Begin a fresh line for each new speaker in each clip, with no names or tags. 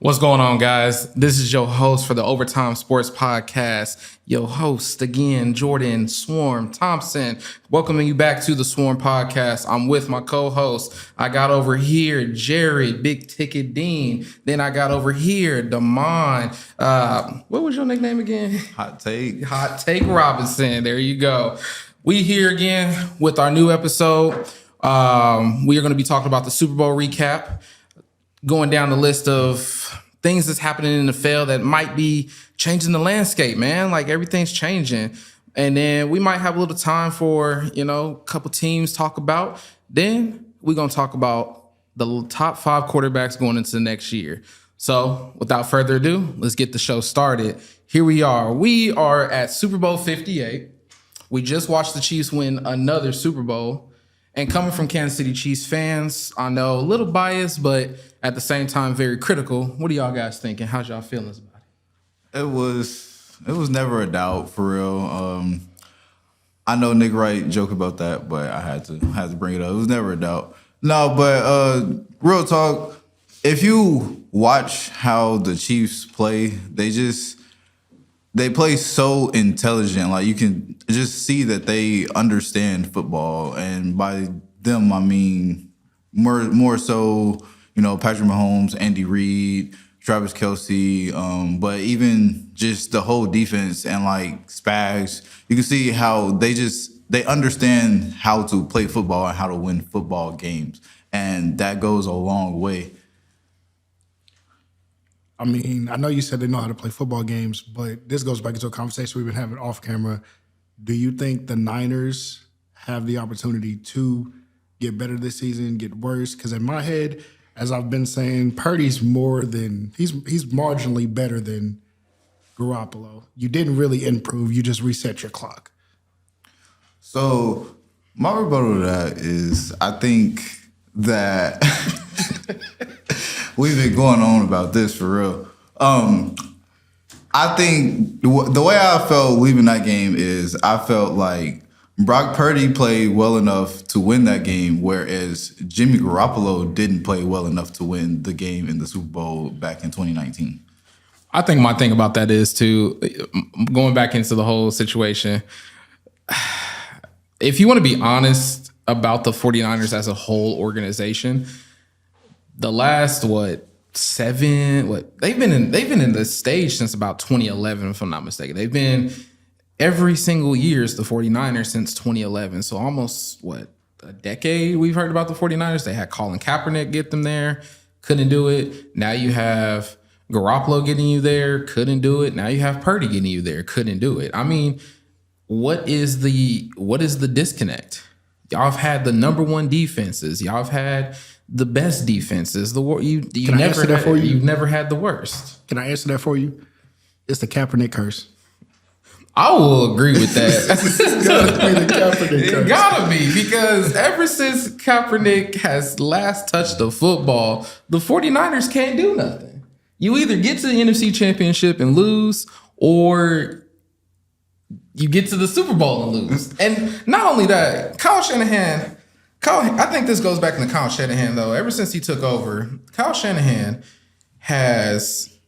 What's going on, guys? This is your host for the Overtime Sports Podcast. Your host again, Jordan Swarm Thompson, welcoming you back to the Swarm Podcast. I'm with my co-host. I got over here Jerry, Big Ticket Dean. Then I got over here Damon. What was your nickname again?
Hot Take
Robinson. There you go. We here again with our new episode. We are going to be talking about the Super Bowl recap, going down the list of things that's happening in the NFL that might be changing the landscape, man. Like, everything's changing. And then we might have a little time for, a couple teams talk about. Then we're going to talk about the top 5 quarterbacks going into the next year. So without further ado, let's get the show started. Here we are. We are at Super Bowl 58. We just watched the Chiefs win another Super Bowl. And coming from Kansas City Chiefs fans, I know a little biased, but at the same time, very critical. What are y'all guys thinking? How's y'all feelings about it?
It was never a doubt, for real. I know Nick Wright joke about that, but I had to bring it up. It was never a doubt. No, but real talk, if you watch how the Chiefs play, they play so intelligent. Like, you can just see that they understand football. And by them, I mean more so, Patrick Mahomes, Andy Reid, Travis Kelce, but even just the whole defense and like Spags, you can see how they understand how to play football and how to win football games. And that goes a long way.
I mean, I know you said they know how to play football games, but this goes back into a conversation we've been having off camera. Do you think the Niners have the opportunity to get better this season, get worse? Because in my head, as I've been saying, Purdy's he's marginally better than Garoppolo. You didn't really improve. You just reset your clock.
So my rebuttal to that is, I think that we've been going on about this for real. I think the way I felt leaving that game is I felt like Brock Purdy played well enough to win that game, whereas Jimmy Garoppolo didn't play well enough to win the game in the Super Bowl back in 2019.
I think my thing about that is, too, going back into the whole situation, if you want to be honest about the 49ers as a whole organization, the last, they've been in this stage since about 2011, if I'm not mistaken. They've been every single year is the 49ers since 2011. So almost, a decade we've heard about the 49ers. They had Colin Kaepernick get them there, couldn't do it. Now you have Garoppolo getting you there, couldn't do it. Now you have Purdy getting you there, couldn't do it. I mean, what is the disconnect? Y'all have had the number one defenses. Y'all have had the best defenses. You've never had the worst.
Can I answer that for you? It's the Kaepernick curse.
I will agree with that.
It's gotta be the Kaepernick curse.
It gotta be, because ever since Kaepernick has last touched the football, the 49ers can't do nothing. You either get to the NFC Championship and lose, or you get to the Super Bowl and lose. And not only that, Shanahan, I think this goes back to Kyle Shanahan, though. Ever since he took over, Kyle Shanahan has,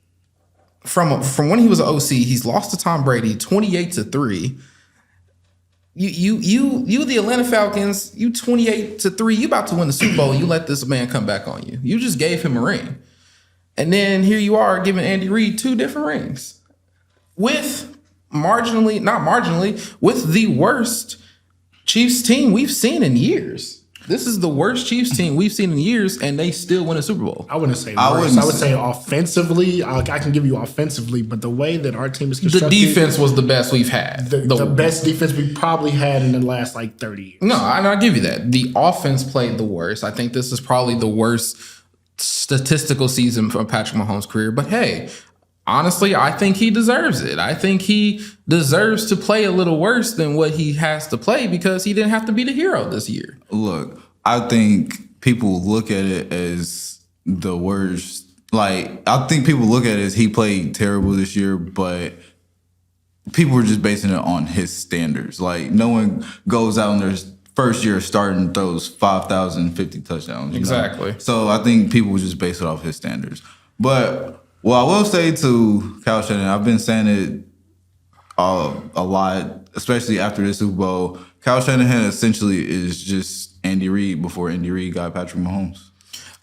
from when he was an OC, he's lost to Tom Brady 28-3. You the Atlanta Falcons, you 28-3. You about to win the Super Bowl. You let this man come back on you. You just gave him a ring, and then here you are giving Andy Reid 2 different rings with with the worst Chiefs team we've seen in years. This is the worst Chiefs team we've seen in years, and they still win a Super Bowl.
I wouldn't say worse. I would say offensively. I can give you offensively, but the way that our team is constructed,
the defense was the best we've had.
The best defense we probably had in the last 30 years.
No, I'll give you that. The offense played the worst. I think this is probably the worst statistical season for Patrick Mahomes' career. But hey, honestly, I think he deserves it. I think he deserves to play a little worse than what he has to play, because he didn't have to be the hero this year.
Look, I think people look at it as the worst. Like, I think people look at it as he played terrible this year, but people were just basing it on his standards. Like, no one goes out in their first year starting throws 5,050 touchdowns.
Exactly.
So I think people would just base it off his standards. But Well, I will say to Kyle Shanahan, I've been saying it a lot, especially after the Super Bowl. Kyle Shanahan essentially is just Andy Reid before Andy Reid got Patrick Mahomes.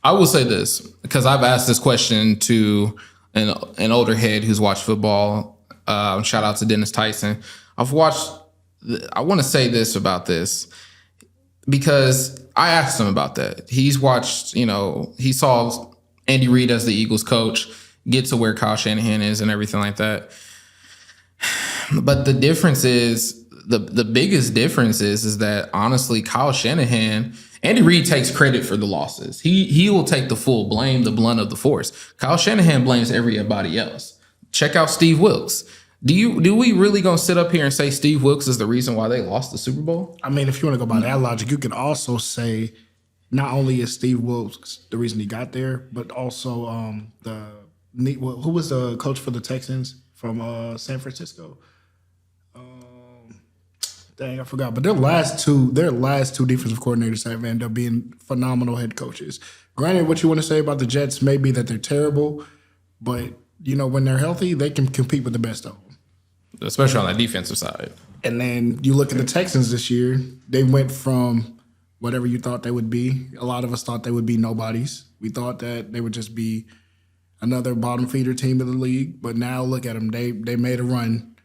I will say this because I've asked this question to an older head who's watched football. Shout out to Dennis Tyson. I want to say this about this because I asked him about that. He's watched, he saw Andy Reid as the Eagles coach get to where Kyle Shanahan is and everything like that. But the difference is, the biggest difference is that honestly, Kyle Shanahan, Andy Reid takes credit for the losses. He will take the full blame, the blunt of the force. Kyle Shanahan blames everybody else. Check out Steve Wilkes. Do we really gonna sit up here and say Steve Wilkes is the reason why they lost the Super Bowl?
I mean, if you want to go by that logic, you can also say not only is Steve Wilkes the reason he got there, but also who was the coach for the Texans from San Francisco? Dang, I forgot. But their last two defensive coordinators have ended up being phenomenal head coaches. Granted, what you want to say about the Jets may be that they're terrible, but when they're healthy, they can compete with the best of them.
Especially on the defensive side.
And then you look at the Texans this year, they went from whatever you thought they would be. A lot of us thought they would be nobodies. We thought that they would just be another bottom feeder team in the league. But now look at them. They made a run.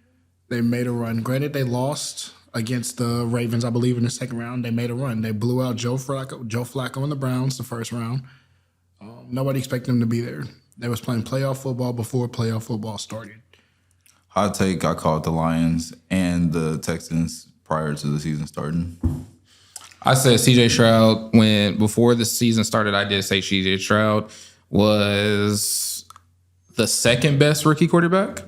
Granted, they lost against the Ravens, I believe, in the second round. They made a run. They blew out Joe Flacco and the Browns the first round. Nobody expected them to be there. They was playing playoff football before playoff football started.
Hot take, I called the Lions and the Texans prior to the season starting.
I said CJ Stroud before the season started. I did say CJ Stroud was the second best rookie quarterback,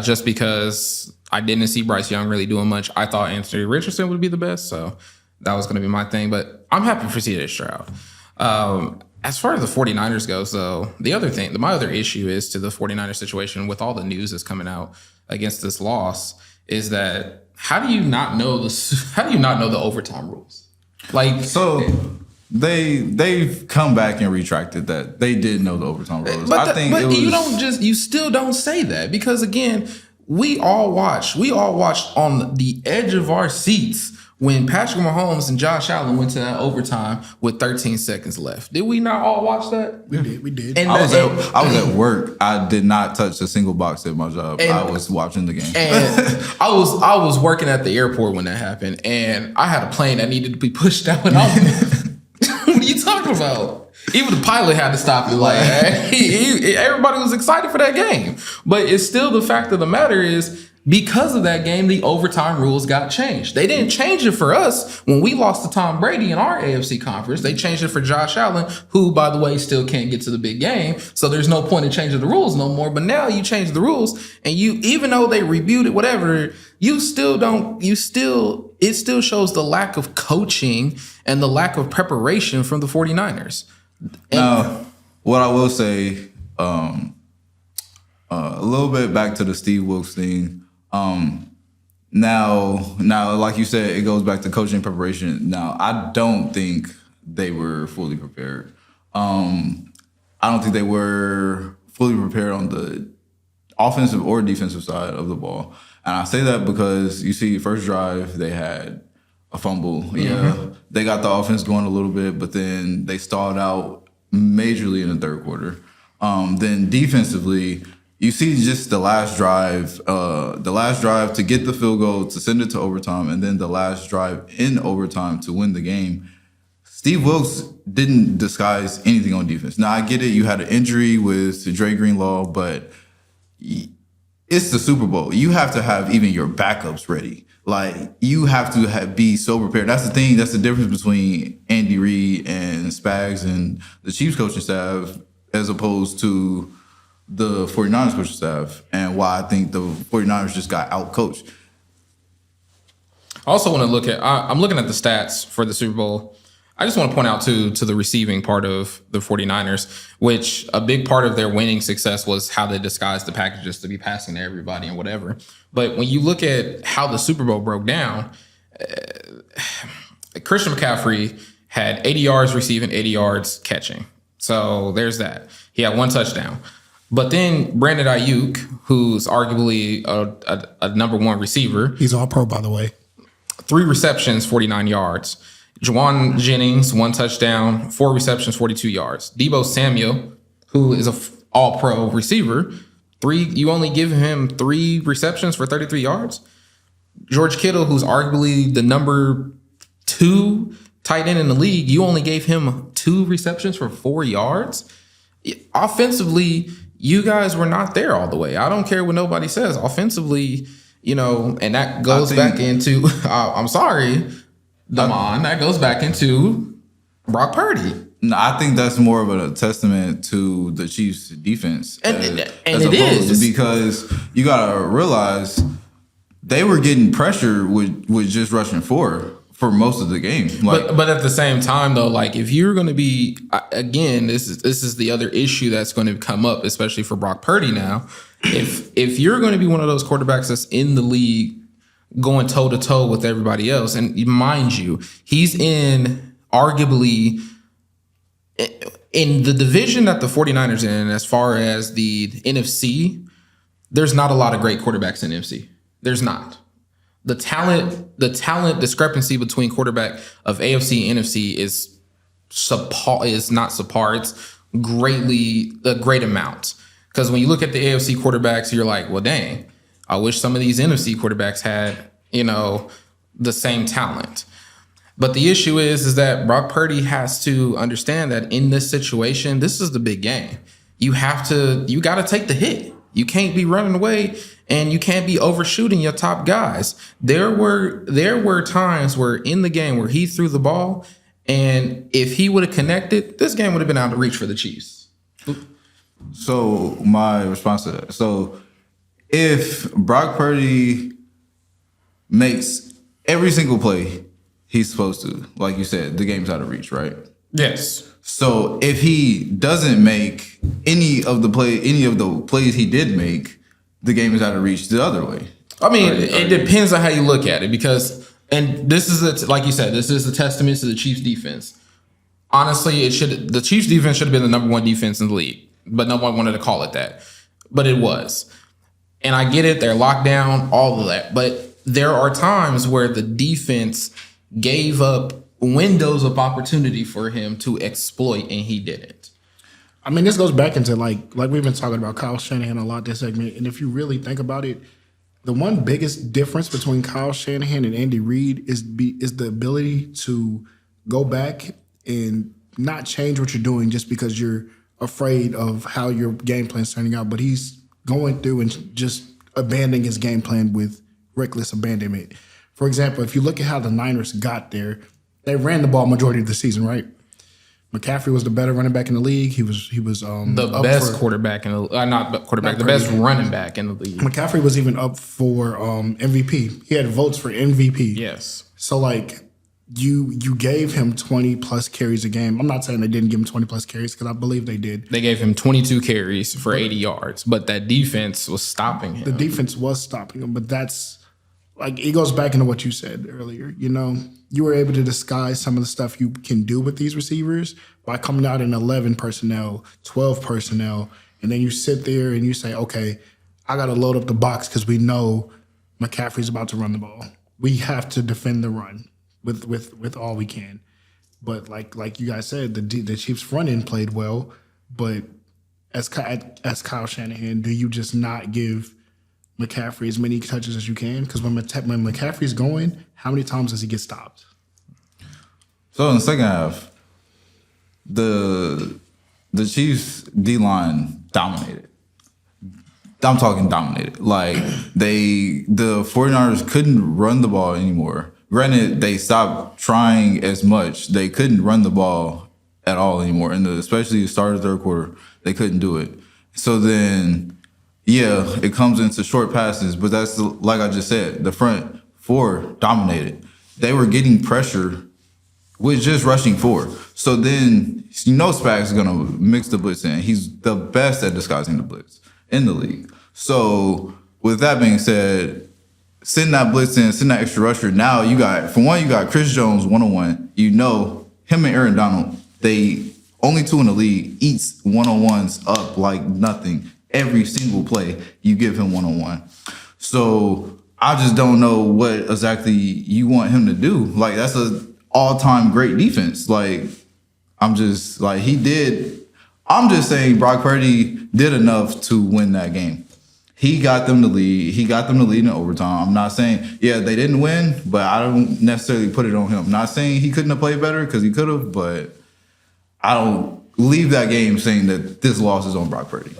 just because I didn't see Bryce Young really doing much. I thought Anthony Richardson would be the best, so that was going to be my thing. But I'm happy for CJ Stroud. As far as the 49ers goes, though, my other issue is to the 49ers situation with all the news that's coming out against this loss is that how do you not know the overtime rules?
They've come back and retracted that they did know the overtime rules.
You still don't say that because again, we all watched on the edge of our seats when Patrick Mahomes and Josh Allen went to that overtime with 13 seconds left. Did we not all watch that?
We did.
And I was at work. I did not touch a single box at my job. I was watching the game.
And I was working at the airport when that happened, and I had a plane that needed to be pushed out. And what are you talking about? Even the pilot had to stop it. Everybody was excited for that game. But it's still the fact of the matter is, because of that game, the overtime rules got changed. They didn't change it for us when we lost to Tom Brady in our AFC conference. They changed it for Josh Allen, who, by the way, still can't get to the big game. So there's no point in changing the rules no more. But now you change the rules, and even though they reviewed it, whatever, it still shows the lack of coaching and the lack of preparation from the 49ers.
Now, what I will say, a little bit back to the Steve Wilkes thing. Now, like you said, it goes back to coaching preparation. Now, I don't think they were fully prepared. I don't think they were fully prepared on the offensive or defensive side of the ball. And I say that because you see, first drive, they had a fumble. Mm-hmm. Yeah, they got the offense going a little bit, but then they stalled out majorly in the third quarter. Then defensively, you see just the last drive to get the field goal, to send it to overtime, and then the last drive in overtime to win the game. Steve Wilkes didn't disguise anything on defense. Now, I get it. You had an injury with Dre Greenlaw, but it's the Super Bowl. You have to have even your backups ready. You have to be so prepared. That's the thing. That's the difference between Andy Reid and Spags and the Chiefs coaching staff as opposed to the 49ers coaching staff, and why I think the 49ers just got out-coached.
I also want to look at, I'm looking at the stats for the Super Bowl. I just want to point out to the receiving part of the 49ers, which a big part of their winning success was how they disguised the packages to be passing to everybody and whatever. But when you look at how the Super Bowl broke down, Christian McCaffrey had 80 yards receiving, 80 yards catching. So there's that. He had one touchdown. But then Brandon Ayuk, who's arguably a number one receiver,
He's all pro, by the way.
3 receptions, 49 yards. Juwan Jennings, 1 touchdown, 4 receptions, 42 yards. Deebo Samuel, who is a all-pro receiver, you only give him 3 receptions for 33 yards. George Kittle, who's arguably the number 2 tight end in the league, you only gave him 2 receptions for 4 yards. Offensively, you guys were not there all the way. I don't care what nobody says. Offensively, and that goes back into, I'm sorry, Damon, that goes back into Brock Purdy.
No, I think that's more of a testament to the Chiefs' defense,
And it is.
because you gotta realize they were getting pressure with just rushing for most of the game.
But at the same time, though, like if you're going to be again, this is the other issue that's going to come up, especially for Brock Purdy now. If you're going to be one of those quarterbacks that's in the league going toe to toe with everybody else, and mind you, he's in arguably in the division that the 49ers in, as far as the NFC, there's not a lot of great quarterbacks in NFC. There's not. The talent discrepancy between quarterback of AFC and NFC is not subpar. It's a great amount. Because when you look at the AFC quarterbacks, you're like, well, dang, I wish some of these NFC quarterbacks had, the same talent. But the issue is that Brock Purdy has to understand that in this situation, this is the big game. You got to take the hit. You can't be running away and you can't be overshooting your top guys. There were times where in the game where he threw the ball, and if he would have connected, this game would have been out of reach for the Chiefs.
So my response to that. So if Brock Purdy makes every single play he's supposed to, like you said, the game's out of reach, right?
Yes.
So if he doesn't make any of the plays he did make, the game is out of reach the other way.
I mean, it depends on how you look at it, because, and this is like you said, this is a testament to the Chiefs defense. Honestly, the Chiefs defense should have been the number 1 defense in the league, but no one wanted to call it that. But it was. And I get it, they're locked down, all of that. But there are times where the defense gave up windows of opportunity for him to exploit, and he didn't.
I mean, this goes back into like we've been talking about Kyle Shanahan a lot this segment, and if you really think about it, the one biggest difference between Kyle Shanahan and Andy Reid is the ability to go back and not change what you're doing just because you're afraid of how your game plan's turning out, but he's going through and just abandoning his game plan with reckless abandonment. For example, if you look at how the Niners got there, they ran the ball majority of the season, right? McCaffrey was the better running back in the league. He was
the best quarterback in the the best running back in the league.
McCaffrey was even up for MVP. He had votes for MVP.
Yes.
So like you gave him 20 plus carries a game. I'm not saying they didn't give him 20 plus carries, because I believe they did.
They gave him 22 carries for 80 yards, but that defense was stopping him.
The defense was stopping him, but that's like, it goes back into what you said earlier. You were able to disguise some of the stuff you can do with these receivers by coming out in 11 personnel, 12 personnel, and then you sit there and you say, okay, I got to load up the box because we know McCaffrey's about to run the ball. We have to defend the run with all we can. But like you guys said, the Chiefs' front end played well, but as Kyle Shanahan, do you just not give McCaffrey as many touches as you can? Because when McCaffrey's going, how many times does he get stopped?
So in the second half, the Chiefs D-line dominated. I'm talking dominated. Like the 49ers couldn't run the ball anymore. Granted, they stopped trying as much. They couldn't run the ball at all anymore. And especially the start of the third quarter, they couldn't do it. So then, yeah, it comes into short passes, but that's like I just said, the front 4 dominated. They were getting pressure with just rushing 4. So then, Spags is going to mix the blitz in. He's the best at disguising the blitz in the league. So with that being said, send that blitz in, send that extra rusher. Now you got Chris Jones 1-on-1. Him and Aaron Donald, they only 2 in the league, eats 1-on-1s up like nothing every single play, you give him one-on-one. So I just don't know what exactly you want him to do. Like, that's a all-time great defense. Like, I'm just saying Brock Purdy did enough to win that game. He got them to lead. He got them to lead in overtime. I'm not saying, yeah, they didn't win, but I don't necessarily put it on him. I'm not saying he couldn't have played better, because he could have, but I don't leave that game saying that this loss is on Brock Purdy.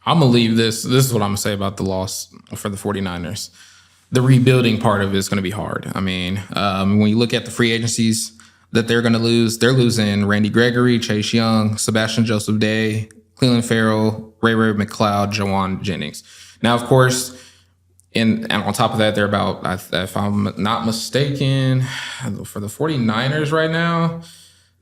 I'm going to leave this. This is what I'm going to say about the loss for the 49ers. The rebuilding part of it is going to be hard. I mean, when you look at the free agencies that they're going to lose, they're losing Randy Gregory, Chase Young, Sebastian Joseph Day, Cleveland Farrell, Ray McLeod, Jawan Jennings. Now, of course, and on top of that, they're about, if I'm not mistaken, for the 49ers right now,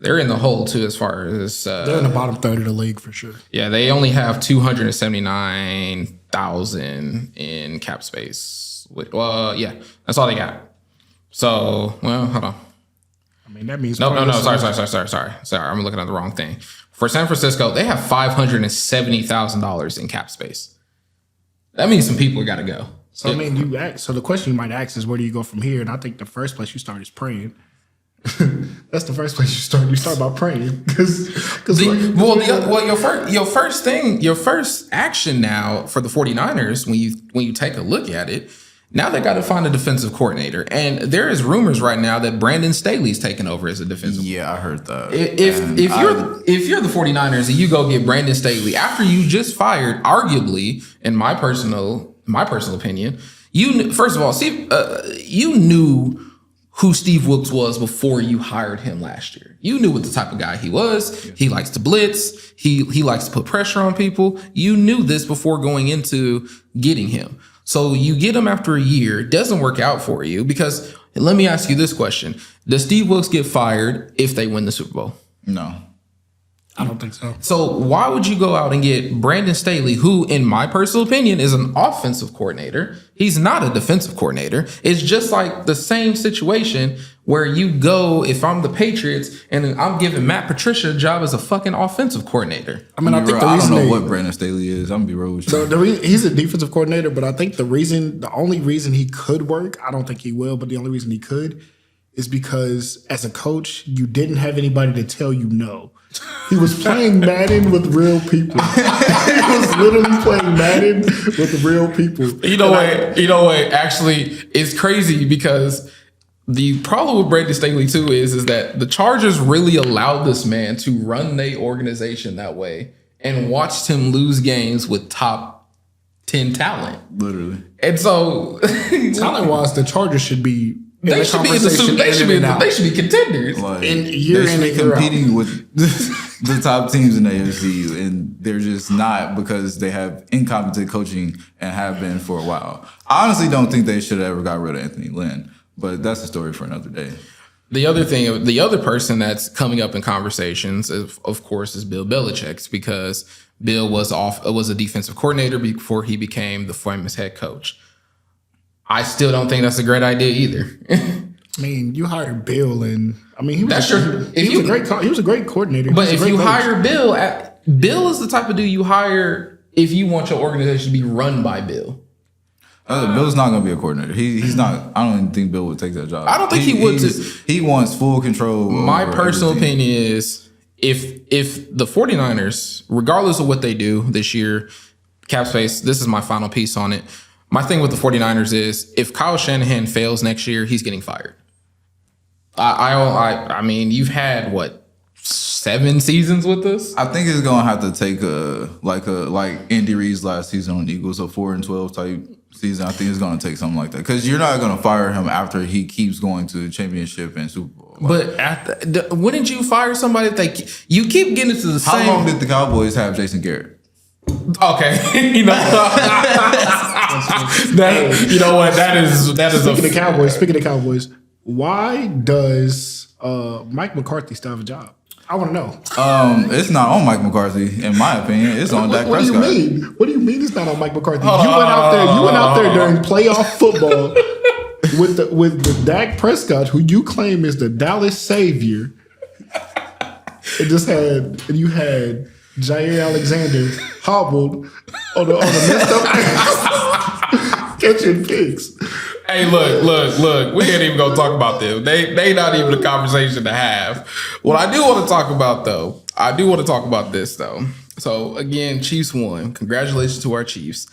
they're in the hole too as far as...
they're in the bottom third of the league for sure.
Yeah, they only have $279,000 in cap space. Well, yeah, that's all they got. So, well, hold on.
I mean, that means...
No, sorry. I'm looking at the wrong thing. For San Francisco, they have $570,000 in cap space. That means some people got to go.
So, I mean, so the question you might ask is, where do you go from here? And I think the first place you start is praying. That's the first place you start. You start by praying. Your first action now for the 49ers, when you take a look at it, now they got to find a defensive coordinator. And there is rumors right now that Brandon Staley's taking over as a defensive coordinator.
Yeah, I heard that.
If you're the 49ers and you go get Brandon Staley after you just fired, arguably, in my personal opinion, first of all, you knew who Steve Wilkes was before you hired him last year. You knew what the type of guy he was. Yeah. He likes to blitz. He likes to put pressure on people. You knew this before going into getting him. So you get him after a year. It doesn't work out for you because, let me ask you this question. Does Steve Wilkes get fired if they win the Super Bowl?
No.
I don't think so.
So why would you go out and get Brandon Staley, who, in my personal opinion, is an offensive coordinator? He's not a defensive coordinator. It's just like the same situation where you go, if I'm the Patriots, and I'm giving Matt Patricia a job as a fucking offensive coordinator.
I mean, I think
I don't know what Brandon Staley is. I'm gonna be real with you.
So he's a defensive coordinator, but I think the only reason he could work, I don't think he will, but the only reason he could is because as a coach, you didn't have anybody to tell you no. He was playing Madden with real people. He was literally playing Madden with real people.
You know what? Actually, it's crazy because the problem with Brandon Staley too is that the Chargers really allowed this man to run their organization that way and watched him lose games with top 10 talent.
Literally.
And so,
talent-wise, the Chargers should be.
They should be contenders.
Like,
in year
they should be competing with the top teams in the AFC, and they're just not because they have incompetent coaching and have been for a while. I honestly don't think they should have ever got rid of Anthony Lynn, but that's a story for another day.
The other person that's coming up in conversations, of course, is Bill Belichick, because Bill was a defensive coordinator before he became the famous head coach. I still don't think that's a great idea either.
I mean, you hired Bill, and I mean, he was a great coordinator.
But if you hire Bill, Bill is the type of dude you hire if you want your organization to be run by Bill.
Bill's not going to be a coordinator. He's not. I don't even think Bill would take that job.
I don't think he would.
He wants full control.
My personal opinion is if the 49ers, regardless of what they do this year, cap space, this is my final piece on it. My thing with the 49ers is if Kyle Shanahan fails next year, he's getting fired. I mean, you've had what, 7 seasons with us?
I think it's gonna have to take like Andy Reid's last season on the Eagles, a 4-12 type season. I think it's gonna take something like that because you're not gonna fire him after he keeps going to the championship and Super Bowl.
But wouldn't you fire somebody if you keep getting to the same?
How long did the Cowboys have Jason Garrett?
Okay, you know what? That is.
Speaking of Cowboys, why does Mike McCarthy still have a job? I want to know.
It's not on Mike McCarthy, in my opinion. It's on Dak Prescott.
What do you mean? What do you mean it's not on Mike McCarthy? You went out there during playoff football with the Dak Prescott, who you claim is the Dallas savior. You had Jair Alexander hobbled on the messed up catching picks.
Hey, look. We ain't even gonna talk about them. They not even a conversation to have. What I do want to talk about though, this though. So again, Chiefs won. Congratulations to our Chiefs.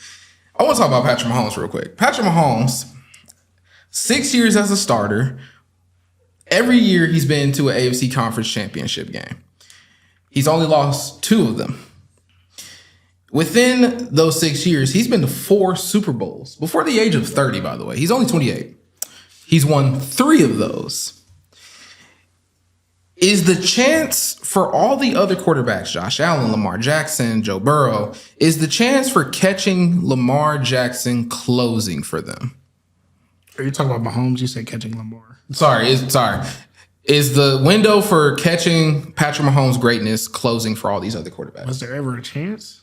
I want to talk about Patrick Mahomes real quick. Patrick Mahomes, 6 years as a starter. Every year he's been to an AFC Conference Championship game. He's only lost 2 of them. Within those 6 years, he's been to 4 Super Bowls. Before the age of 30, by the way. He's only 28. He's won 3 of those. Is the chance for all the other quarterbacks, Josh Allen, Lamar Jackson, Joe Burrow, is the chance for catching Lamar Jackson closing for them?
Are you talking about Mahomes? You said catching Lamar.
Sorry. Is the window for catching Patrick Mahomes' greatness closing for all these other quarterbacks?
Was there ever a chance?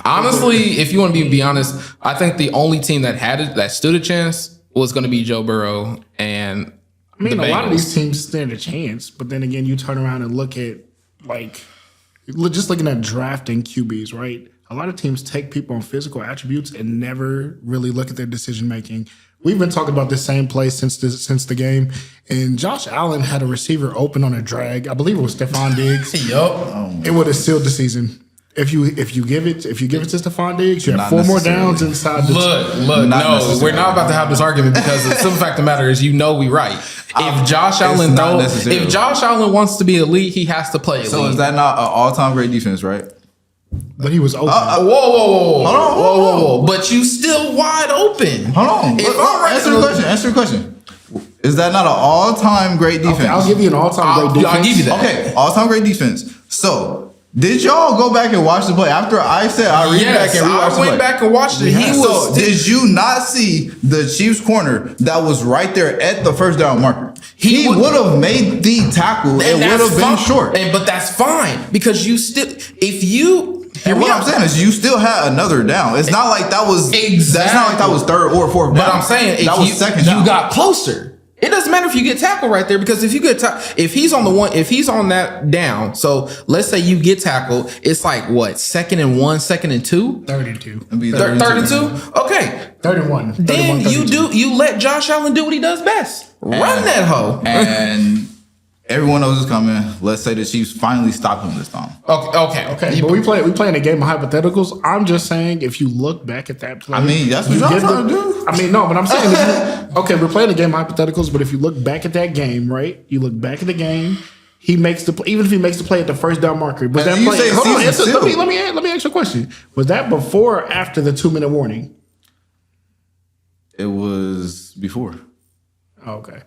Honestly, if you want to be honest, I think the only team that stood a chance was going to be Joe Burrow and
I mean,
the
a lot of
Bengals.
these teams stand a chance, but then again, you turn around and look at just looking at drafting QBs, right? A lot of teams take people on physical attributes and never really look at their decision making. We've been talking about this same play since the game, and Josh Allen had a receiver open on a drag. I believe it was Stephon Diggs.
Yup.
It would have sealed the season. If you give it to Stephon Diggs, you have
Not
4 more
necessarily.
downs inside the
Look,
Not
no,
necessarily.
we're not about to have this argument because the simple fact of the matter is, we right. If Josh Allen
not necessarily.
if Josh Allen wants to be elite, he has to play elite.
So is that not an all-time great defense, right?
But he was open.
Whoa. But you still wide open.
Hold on.
If I'm
Answer the question. Is that not an all-time great defense?
Okay, I'll give you an all-time great defense.
I'll give you that.
Okay, all-time great defense. So, did y'all go back and watch the play after I said I read back and rewatched the
I went
play?
back and watched it. He
So,
was.
did you not see the Chiefs corner that was right there at the first down marker? He would have made the tackle. It would have been short.
But that's fine because you still, if you.
And what I'm saying is, you still had another down. It's not like that was. That's not like that was third or fourth down.
But I'm saying
that
if
was second down.
you got closer. It doesn't matter if you get tackled right there because if you get if he's on that down, so let's say you get tackled, it's like what, 2nd and 1, 2nd and 2,
32.
It'd be
3rd and 2. Okay,
31.
then
31,
you let Josh Allen do what he does best, run that hoe.
And everyone knows it's coming. Let's say the Chiefs finally stop him this time.
Okay, but we playing a game of hypotheticals. I'm just saying, if you look back at that play,
I mean, that's what
you
y'all
give
trying to do.
I mean, no, but I'm saying, we're playing a game of hypotheticals. But if you look back at that game, right? You look back at the game. He makes the play, even if he makes the play at the first down marker. Was that
you
play?
say
Hold on,
season two.
let me ask you a question. Was that before or after the 2-minute warning?
It was before.
Oh, okay.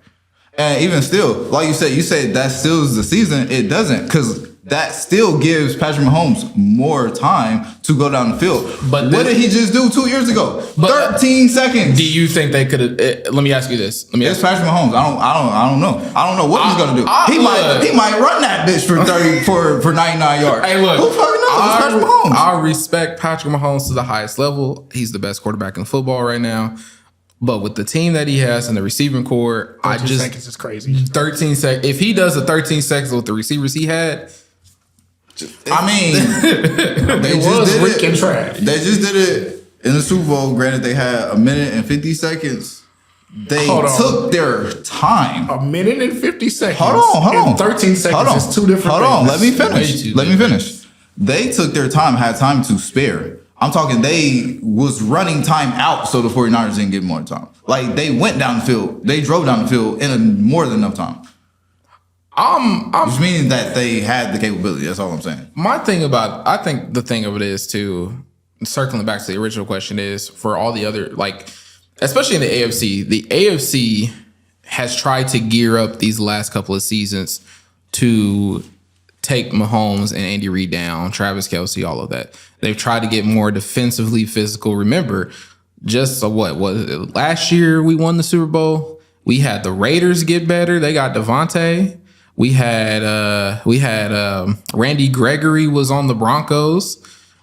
And even still, like you said that steals the season. It doesn't, because that still gives Patrick Mahomes more time to go down the field.
But
what did he just do 2 years ago?
But-
13 seconds.
Do you think they could have? Let me ask you this.
It's Patrick Mahomes. I don't know. I don't know what he's gonna do.
look.
He might run that bitch for 30 for 99 yards.
Hey, look.
Who fucking knows? It's Patrick Mahomes.
I respect Patrick Mahomes to the highest level. He's the best quarterback in football right now. But with the team that he has and the receiving core,
13 seconds is crazy.
13 seconds. If he does a 13 seconds with the receivers he had,
I mean, they
It
just
was
did
freaking
it.
trash.
They just did it in the Super Bowl. Granted, they had 1 minute and 50 seconds. They
Hold on.
took their time.
1 minute and 50 seconds.
Hold on.
And 13 seconds is 2 different
Hold on.
things.
Let me
Way
finish.
too
Let me
different.
finish. They took their time, had time to spare. I'm talking they was running time out so the 49ers didn't get more time. Like, they went down the field. They drove down the field in more than enough time. Which means that they had the capability. That's all I'm saying.
I think the thing of it is too, circling back to the original question is for all the other, like, especially in the AFC has tried to gear up these last couple of seasons to take Mahomes and Andy Reid down, Travis Kelce, all of that. They've tried to get more defensively physical. Remember, just last year we won the Super Bowl. We had the Raiders get better. They got Devontae. We had Randy Gregory was on the Broncos.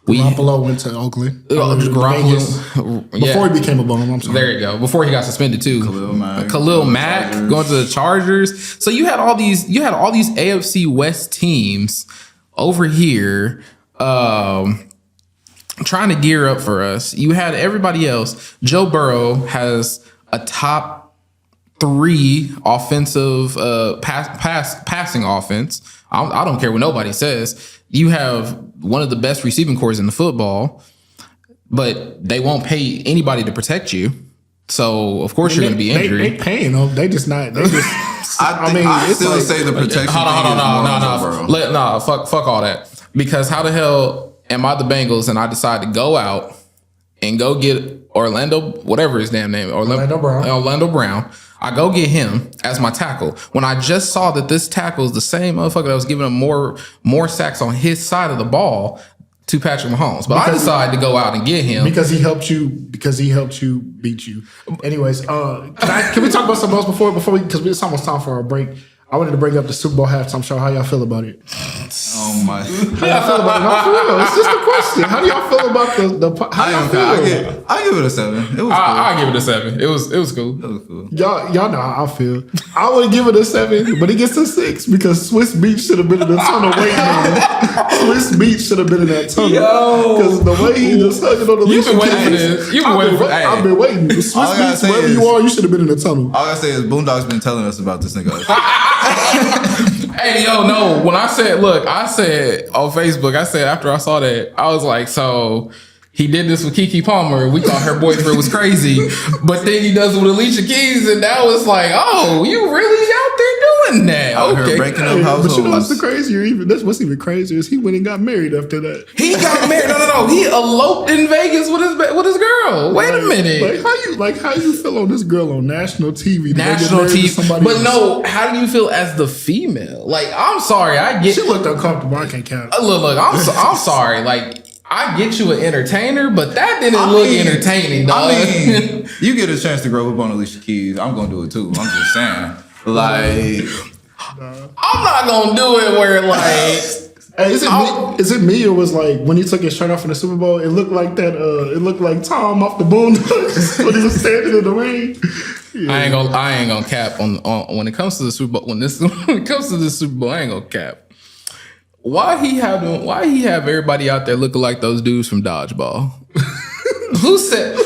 Garoppolo went to Oakland.
Garoppolo,
Before he became a bum, I'm sorry.
There you go. Before he got suspended too. Khalil Mack
Chargers.
going to the Chargers. So you had all these AFC West teams over here, trying to gear up for us. You had everybody else. Joe Burrow has a top 3 offensive passing offense. I don't care what nobody says. You have one of the best receiving corps in the football, but they won't pay anybody to protect you. So of course you're going to be injured.
They paying them. They just not. They just.
I still say the protection.
No, fuck all that. Because how the hell am I the Bengals and I decide to go out and go get Orlando, whatever his damn name, Orlando Brown. I go get him as my tackle. When I just saw that this tackle is the same motherfucker that was giving him more sacks on his side of the ball to Patrick Mahomes. But I decided to go out and get him.
Because he helped you beat you. Anyways, can we talk about something else before we, because it's almost time for our break. I wanted to bring up the Super Bowl halftime show. How y'all feel about it?
Oh my!
How y'all feel about it? No, for real. It's just a question. How do y'all feel about the? How y'all feel?
I give it a 7. It was cool.
I give it a 7. It was cool.
It was cool.
Y'all know how I feel. I would give it a 7, but it gets a 6 because Swiss Beach should have been in the tunnel waiting on him. Swiss Beach should have been in that tunnel. Because the way he just hugging on the leash.
You've been waiting for this.
I've been waiting. Swiss Beach, wherever you are, you should have been in the tunnel.
All I say is Boondog's been telling us about this nigga.
Hey, yo, no. When I said on Facebook, I said after I saw that, I was like, so he did this with Keke Palmer. We thought her boyfriend was crazy, but then he does it with Alicia Keys, and that was like, oh, you really out there doing that?
Okay, breaking up households.
But you know what's the crazier? What's even crazier is he went and got married after that.
He got married. No. He eloped in Vegas with his girl. Wait a minute.
How you feel on this girl on national TV?
National TV. But no, how do you feel as the female? Like, I'm sorry,
She looked uncomfortable. I can't count.
Look. I'm sorry. Like, I get you an entertainer, but that didn't look entertaining, dog.
I mean, you get a chance to grow up on Alicia Keys. I'm gonna do it too. I'm just saying. Like,
I'm not gonna do it where like.
Hey, is it me or was like when he took his shirt off in the Super Bowl? It looked like that. It looked like Tom off the Boondocks when he was standing in the rain. Yeah.
I ain't gonna cap on when it comes to the Super Bowl. When it comes to the Super Bowl, I ain't gonna cap. Why he have everybody out there looking like those dudes from Dodgeball? Who said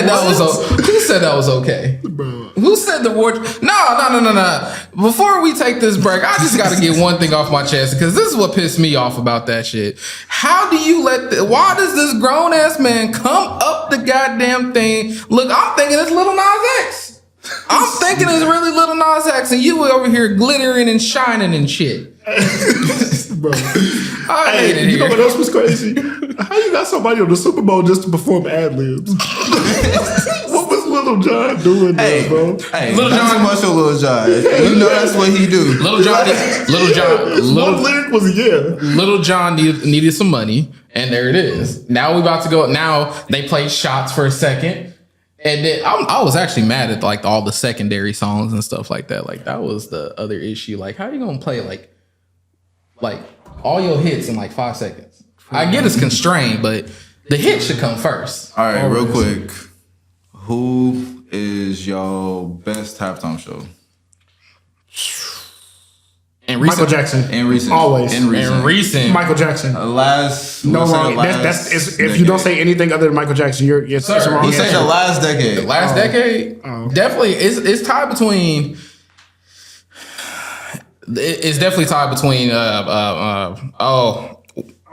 that was okay?
Bro.
Who said the ward? No. Before we take this break, I just got to get one thing off my chest because this is what pissed me off about that shit. How do you why does this grown ass man come up the goddamn thing? Look, I'm thinking it's Lil Nas X. I'm thinking it's really Lil Nas X, and you over here glittering and shining and shit.
Bro.
I hate it.
You know what else was crazy? How you got somebody on the Super Bowl just to perform ad-libs? What was Little John doing there, bro?
Hey, Little John, much of Little John. You know that's what he do.
Little John.
One lyric was
Little John needed some money, and there it is. Now we about to go. Now they play shots for a second. And then I was actually mad at like all the secondary songs and stuff like that. Like that was the other issue. Like how you gonna play like all your hits in like 5 seconds? I get it's constrained, but the hit should come first.
All right, real quick. Who is your best halftime show?
Michael Jackson.
In recent.
Always.
In recent.
Michael Jackson.
No
wrong. That's if you don't say anything other than Michael Jackson, you're wrong.
He said the last decade.
The last decade? Oh. Definitely. It's tied between... It's definitely tied between... I'm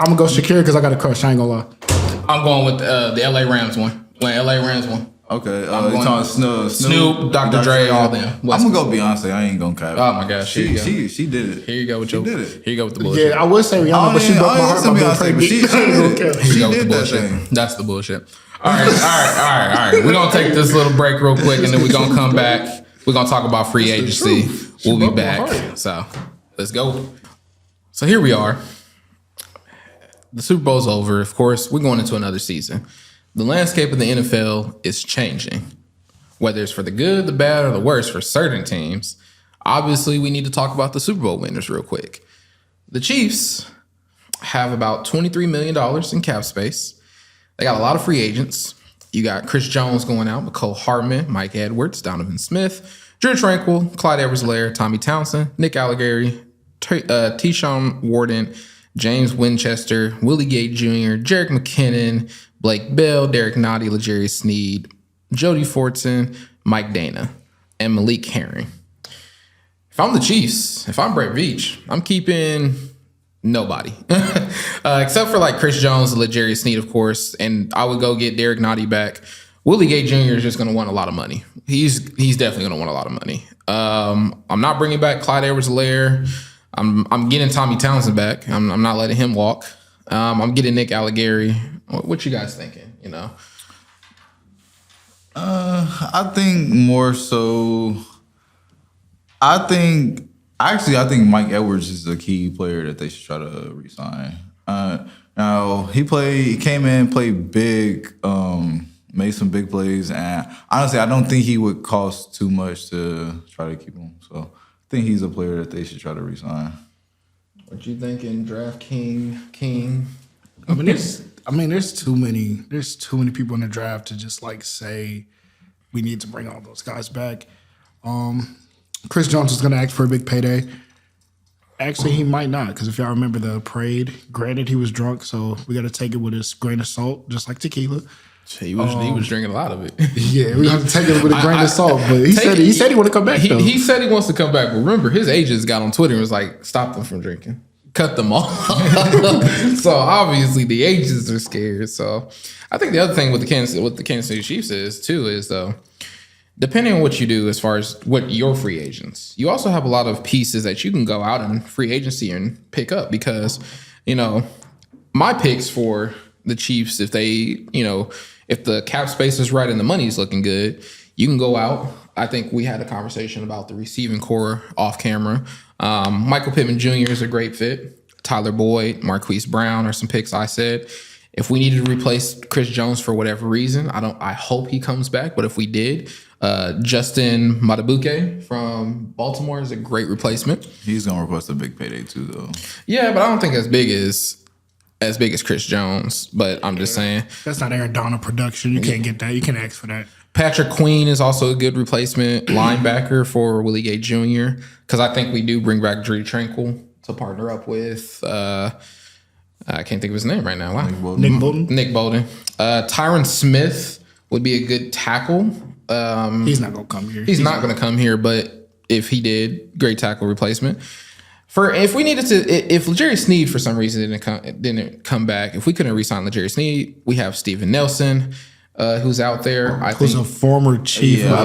going to go Shakira because I got a crush. I ain't going to lie.
I'm going with the LA Rams one. When LA Rams won.
Okay, you talking
Snoop, Dr. Dre, all them.
I'm gonna go Beyonce. I ain't gonna cap.
Oh my gosh,
she did it.
Here you go with your.
Did it.
Here you go with the bullshit.
Yeah, I would say Rihanna, but she broke my heart by being pregnant.
She did that thing.
That's the bullshit. All right. We're gonna take this little break real quick, and then we're gonna come back. We're gonna talk about free agency. We'll be back. So let's go. So here we are. The Super Bowl's over. Of course, we're going into another season. The landscape of the NFL is changing, whether it's for the good, the bad, or the worse for certain teams. Obviously, we need to talk about the Super Bowl winners real quick. The Chiefs have about $23 million in cap space. They got a lot of free agents. You got Chris Jones going out, McCole Hardman, Mike Edwards, Donovan Smith, Drew Tranquill, Clyde Edwards-Helaire, Tommy Townsend, Nick Allegary, Tyshawn Warden, James Winchester, Willie Gay Jr., Jerick McKinnon, Blake Bell, Derek Nottie, L'Jarius Sneed, Jody Fortson, Mike Dana, and Malik Herring. If I'm the Chiefs, if I'm Brett Veach, I'm keeping nobody. Except for like Chris Jones and L'Jarius Sneed, of course, and I would go get Derek Nottie back. Willie Gay Jr. is just going to want a lot of money. He's definitely going to want a lot of money. I'm not bringing back Clyde Edwards-Helaire. I'm getting Tommy Townsend back. I'm not letting him walk. I'm getting Nick Allegary. What you guys thinking? You know,
I think more so. I think Mike Edwards is a key player that they should try to re-sign. Now he came in, played big, made some big plays, and honestly, I don't think he would cost too much to try to keep him. So I think he's a player that they should try to re-sign.
What you thinking, Draft King?
I mean, there's too many people in the draft to just like say we need to bring all those guys back. Chris Jones is going to ask for a big payday. Actually, he might not, because if y'all remember the parade, granted he was drunk, so we got to take it with a grain of salt, just like tequila.
He was drinking a lot of it.
Yeah, we have to take it with a grain of salt. But he said he want to come back.
He said he wants to come back. But remember, his agents got on Twitter and was like, "Stop them from drinking, cut them off." So obviously the agents are scared. So I think the other thing with the Kansas City Chiefs is though, depending on what you do as far as what your free agents, you also have a lot of pieces that you can go out in free agency and pick up because, you know, my picks for the Chiefs, if the cap space is right and the money is looking good, you can go out. I think we had a conversation about the receiving core off camera. Michael Pittman Jr. is a great fit. Tyler Boyd, Marquise Brown are some picks I said. If we needed to replace Chris Jones for whatever reason, I hope he comes back. But if we did, Justin Matabuke from Baltimore is a great replacement.
He's gonna request a big payday too, though.
Yeah, but I don't think as big as Chris Jones. But I'm just saying
That's not Aaron Donald production. You can't get that. You can't ask for that.
Patrick Queen is also a good replacement linebacker for Willie Gay Jr. Because I think we do bring back Drew Tranquil to partner up with. I can't think of his name right now. Wow. Nick Bolton. Tyron Smith would be a good tackle.
He's not gonna come here.
He's not going to come here, but if he did, great tackle replacement. If L'Jarius Sneed for some reason didn't come back, if we couldn't re-sign L'Jarius Sneed, we have Steven Nelson, who's out there.
Who's a former Chief.
Yeah, I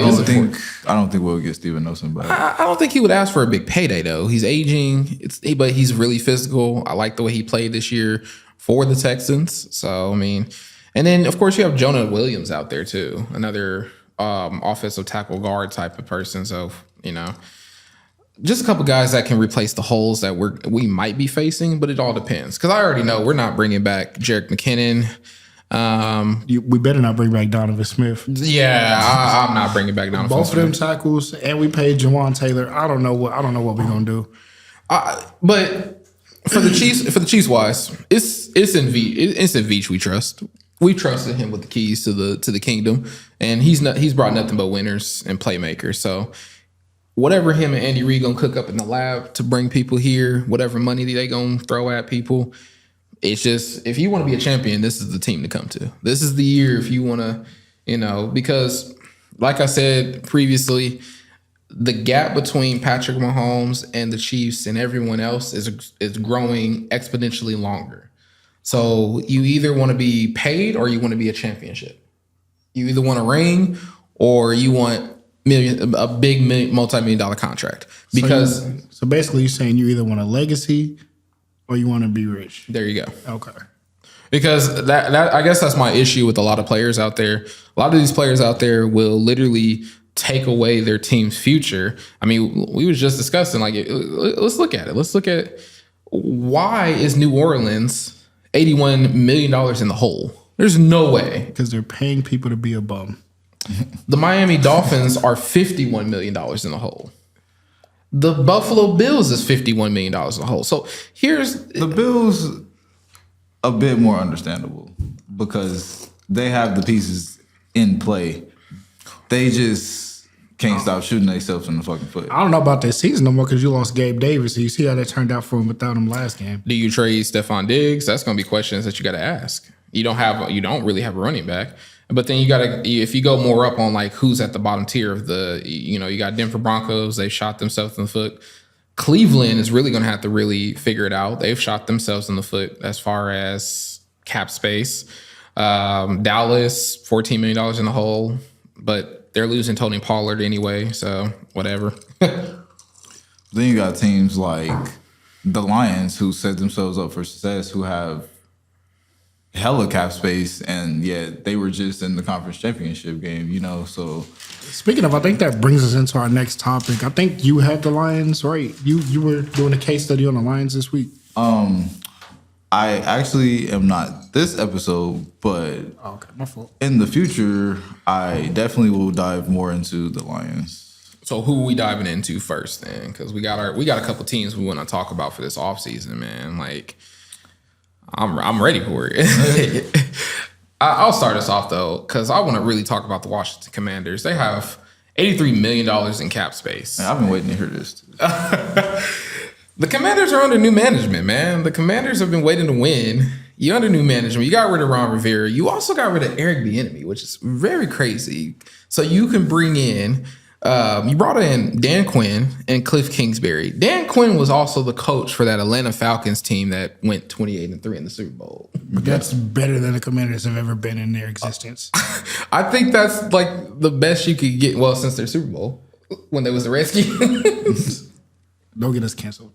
don't think we'll get Steven Nelson back.
I don't think he would ask for a big payday though. He's aging, but he's really physical. I like the way he played this year for the Texans. So I mean, and then of course you have Jonah Williams out there too, another offensive tackle guard type of person. So you know, just a couple guys that can replace the holes that we might be facing, but it all depends. Because I already know we're not bringing back Jerick McKinnon.
We better not bring back Donovan Smith.
Yeah, I'm not bringing back Donovan
Both
Smith.
of them tackles, and we paid Jawan Taylor. I don't know what we're gonna do.
But for the Chiefs wise, it's in Veach we trust. We trusted him with the keys to the kingdom, and he's brought nothing but winners and playmakers. So whatever him and Andy Reid gonna cook up in the lab to bring people here, whatever money they gonna throw at people, it's just, if you want to be a champion, this is the team to come to. This is the year if you want to, because like I said previously, the gap between Patrick Mahomes and the Chiefs and everyone else is growing exponentially longer. So you either want to be paid or you want to be a championship. You either want a ring or you want a big multi-million-dollar contract. Because
so basically you're saying you either want a legacy or you want to be rich.
There you go.
Okay.
Because that I guess that's my issue with a lot of players out there. A lot of these players out there will literally take away their team's future. I mean, we was just discussing, like, let's look at it. Let's look at why is New Orleans $81 million in the hole? There's no way.
Because they're paying people to be a bum.
The Miami Dolphins are $51 million in the hole. The Buffalo Bills is $51 million in the hole. So here's
the Bills, a bit more understandable because they have the pieces in play. They just can't stop shooting themselves in the fucking foot.
I don't know about this season no more because you lost Gabe Davis. So you see how that turned out for him without him last game.
Do you trade Stephon Diggs? That's going to be questions that you got to ask. You don't really have a running back. But then you got to, if you go more up on like who's at the bottom tier of the, you got Denver Broncos. They shot themselves in the foot. Cleveland is really going to have to really figure it out. They've shot themselves in the foot as far as cap space. Dallas, $14 million in the hole, but they're losing Tony Pollard anyway, so whatever.
Then you got teams like the Lions who set themselves up for success, who have hella cap space, and yet they were just in the conference championship game, so...
Speaking of, I think that brings us into our next topic. I think you have the Lions, right? You were doing a case study on the Lions this week.
I actually am not this episode, but
Okay, my fault.
in the future, I definitely will dive more into the Lions.
So who are we diving into first then? Because we got a couple teams we want to talk about for this offseason, man. Like, I'm ready for it. I'll start us off though, because I want to really talk about the Washington Commanders. They have $83 million in cap space.
Man, I've been waiting to hear this.
The Commanders are under new management, man. The Commanders have been waiting to win. You're under new management. You got rid of Ron Rivera. You also got rid of Eric Bieniemy, which is very crazy. So you can bring in, you brought in Dan Quinn and Cliff Kingsbury. Dan Quinn was also the coach for that Atlanta Falcons team that went 28-3 in the Super Bowl.
That's better than the Commanders have ever been in their existence.
I think that's like the best you could get. Well, since their Super Bowl, when there was the Redskins.
Don't get us canceled.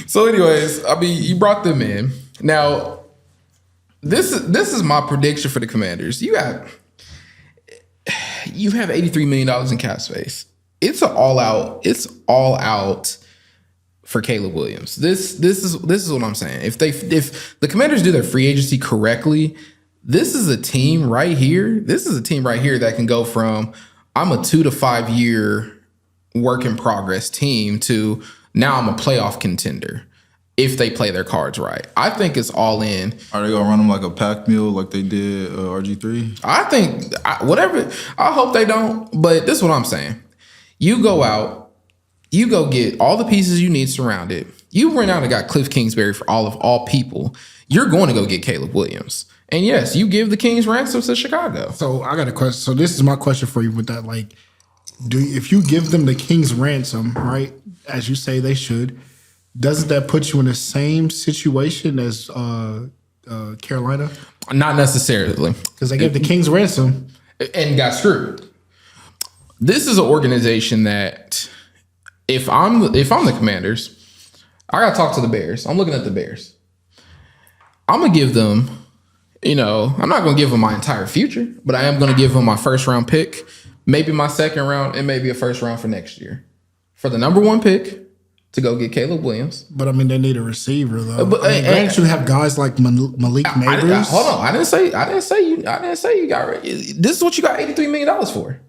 So, anyways, I mean, you brought them in. Now, this is my prediction for the Commanders. You have $83 million in cap space. It's all out for Caleb Williams. This is what I'm saying. If the Commanders do their free agency correctly, this is a team right here. This is a team right here that can go from I'm a 2 to 5 year work in progress team to now I'm a playoff contender if they play their cards right. I think it's all in.
Are they gonna run them like a pack mule like they did RG3?
I think whatever. I hope they don't, but this is what I'm saying. You go out, you go get all the pieces you need surrounded. You went out and got Cliff Kingsbury for all people. You're going to go get Caleb Williams. And yes, you give the Kings ransom to Chicago.
So I got a question. So this is my question for you with that. Like, if you give them the King's ransom, right, as you say they should, doesn't that put you in the same situation as Carolina?
Not necessarily.
Because they gave the King's ransom
and got screwed. This is an organization that if I'm the Commanders, I gotta talk to the Bears. I'm looking at the Bears. I'm gonna give them, I'm not gonna give them my entire future, but I am gonna give them my first round pick, maybe my second round, and maybe a first round for next year. For the number 1 pick to go get Caleb Williams.
But I mean, they need a receiver though.
But
granted, you have guys like Malik Neighbors.
Hold on, I didn't say you got. This is what you got $83 million for.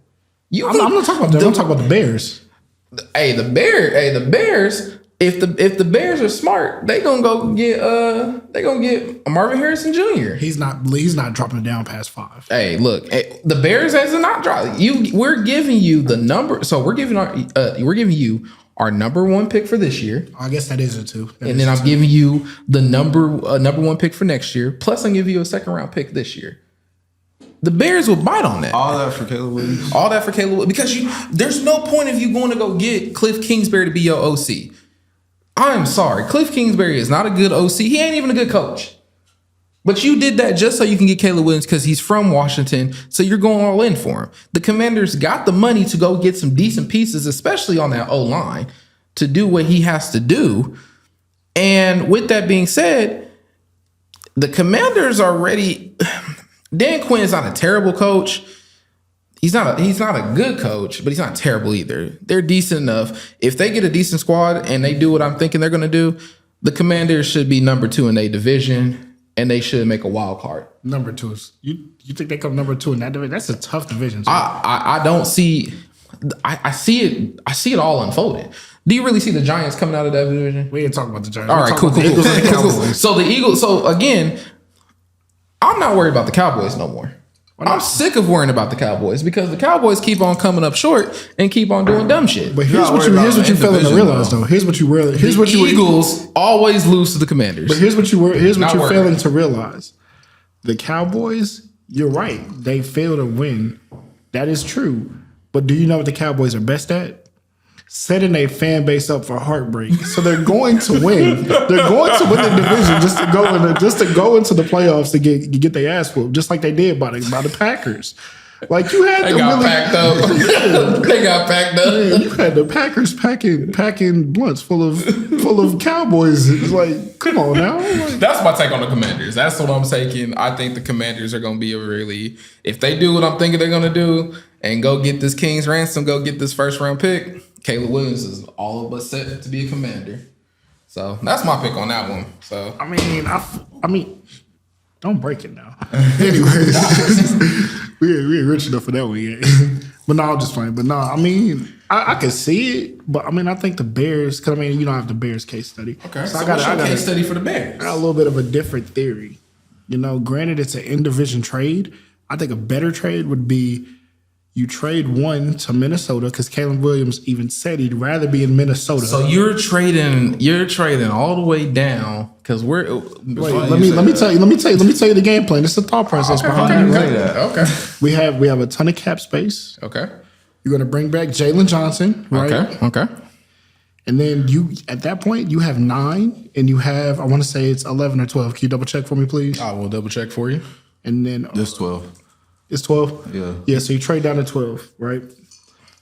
I'm not talking about that. I'm talking about the Bears.
The Bears. If the Bears are smart, they gonna go get Marvin Harrison Jr. He's not
dropping it down past 5.
Hey, look, the Bears has not dropped. We're giving you the number. So we're giving you our number 1 pick for this year.
I guess that is it too.
And then I'm giving you the number 1 pick for next year. Plus, I'm giving you a second round pick this year. The Bears will bite on that.
All that for Caleb Williams.
All that for Caleb Williams. Because there's no point of you going to go get Cliff Kingsbury to be your OC. I'm sorry. Cliff Kingsbury is not a good OC. He ain't even a good coach. But you did that just so you can get Caleb Williams because he's from Washington. So you're going all in for him. The Commanders got the money to go get some decent pieces, especially on that O-line, to do what he has to do. And with that being said, the Commanders are ready. Dan Quinn is not a terrible coach. He's not a good coach, but he's not terrible either. They're decent enough. If they get a decent squad and they do what I'm thinking they're going to do, the Commanders should be number 2 in their division, and they should make a wild card.
Number 2 is you think they come number 2 in that division? That's a tough division.
I don't see. I see it. I see it all unfolding. Do you really see the Giants coming out of that division?
We ain't talking about the Giants.
All right, cool. So the Eagles. So again, I'm not worried about the Cowboys no more. I'm sick of worrying about the Cowboys because the Cowboys keep on coming up short and keep on doing dumb shit.
But here's what you're failing to realize, though. Here's what you
Eagles always lose to the Commanders.
But here's what you're failing to realize. The Cowboys, you're right. They fail to win. That is true. But do you know what the Cowboys are best at? Setting a fan base up for heartbreak. So they're going to win. They're going to win the division just to go into the playoffs to get their ass whooped, just like they did by the Packers. Like you had
they got packed up. They got packed up.
Man, you had the Packers packing blunts full of Cowboys. It's like, come on now. Like,
that's my take on the Commanders. That's what I'm taking. I think the Commanders are going to be if they do what I'm thinking they're going to do and go get this King's ransom, go get this first round pick, Caleb Williams is all of us set to be a Commander. So that's my pick on that one. So
I mean, don't break it now. Anyways, we ain't rich enough for that one yet. But no, I'm just playing. But no, I mean, I can see it. But I mean, I think the Bears. Because I mean, you don't have the Bears case study.
Okay, so I got a case study for the Bears.
I got a little bit of a different theory. You know, granted, it's an in-division trade. I think a better trade would be you trade one to Minnesota because Caleb Williams even said he'd rather be in Minnesota.
So you're trading all the way down because we're.
Wait, let me tell you the game plan. It's the thought process behind it. Right?
Okay.
We have a ton of cap space.
Okay.
You're gonna bring back Jalen Johnson, right?
Okay.
And then at that point you have 9, and you have I want to say it's 11 or 12. Can you double check for me, please?
I will double check for you.
And then
This 12.
It's 12?
Yeah.
Yeah, so you trade down to 12, right?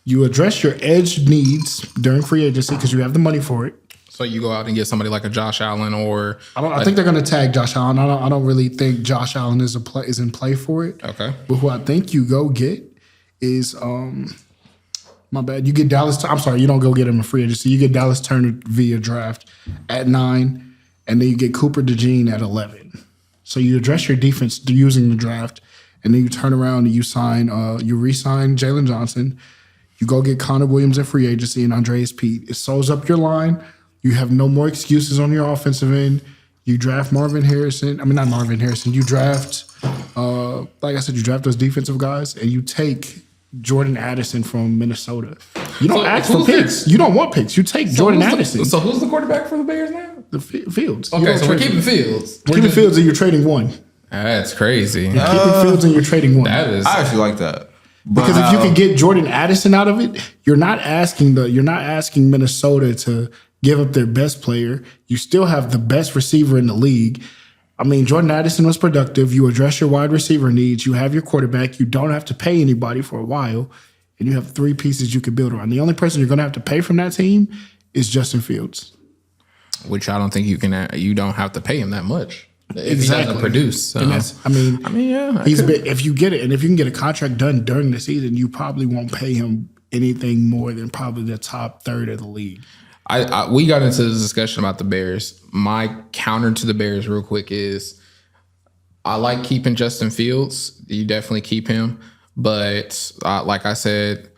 You address your edge needs during free agency because you have the money for it.
So you go out and get somebody like a Josh Allen or...
I think they're going to tag Josh Allen. I don't really think Josh Allen is in play for it.
Okay.
But who I think you go get is... my bad. You get Dallas... I'm sorry, you don't go get him in free agency. You get Dallas Turner via draft at 9, and then you get Cooper DeJean at 11. So you address your defense using the draft. And then you turn around and you re-sign Jalen Johnson. You go get Connor Williams in free agency and Andreas Pete. It sews up your line. You have no more excuses on your offensive end. You draft Marvin Harrison. I mean, not Marvin Harrison. You draft, like I said, you draft those defensive guys, and you take Jordan Addison from Minnesota. You don't ask for picks. You don't want picks. You take Jordan Addison.
So who's the quarterback for the Bears now?
The Fields.
Okay, so we're keeping Fields.
We're keeping Fields, and you're trading one.
That's crazy.
You're keeping Fields and you're trading one.
I actually like that.
Because if you can get Jordan Addison out of it, you're not asking Minnesota to give up their best player. You still have the best receiver in the league. I mean, Jordan Addison was productive. You address your wide receiver needs. You have your quarterback. You don't have to pay anybody for a while. And you have 3 pieces you can build around. The only person you're going to have to pay from that team is Justin Fields.
Which I don't think you don't have to pay him that much. If he doesn't produce. So.
And yeah. If you get it, and if you can get a contract done during the season, you probably won't pay him anything more than probably the top third of the league.
We got into this discussion about the Bears. My counter to the Bears real quick is I like keeping Justin Fields. You definitely keep him. But like I said,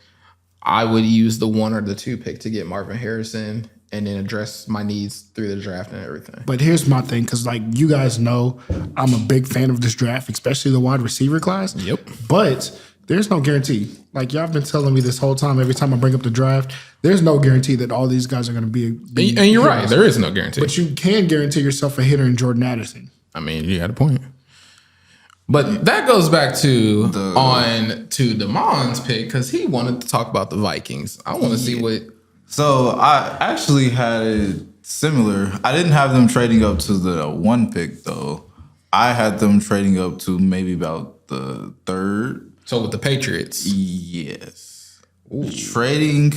I would use the 1 or the 2 pick to get Marvin Harrison and then address my needs through the draft and everything.
But here's my thing, because like you guys know, I'm a big fan of this draft, especially the wide receiver class.
Yep.
But there's no guarantee. Like y'all have been telling me this whole time, every time I bring up the draft, there's no guarantee that all these guys are going to be
and you're right. There is no guarantee.
But you can guarantee yourself a hitter in Jordan Addison.
I mean, you had a point. But that goes back to Damon's pick because he wanted to talk about the Vikings. I want to see what...
So I actually had it similar. I didn't have them trading up to the 1 pick though. I had them trading up to maybe about the 3rd.
So with the Patriots,
yes, trading,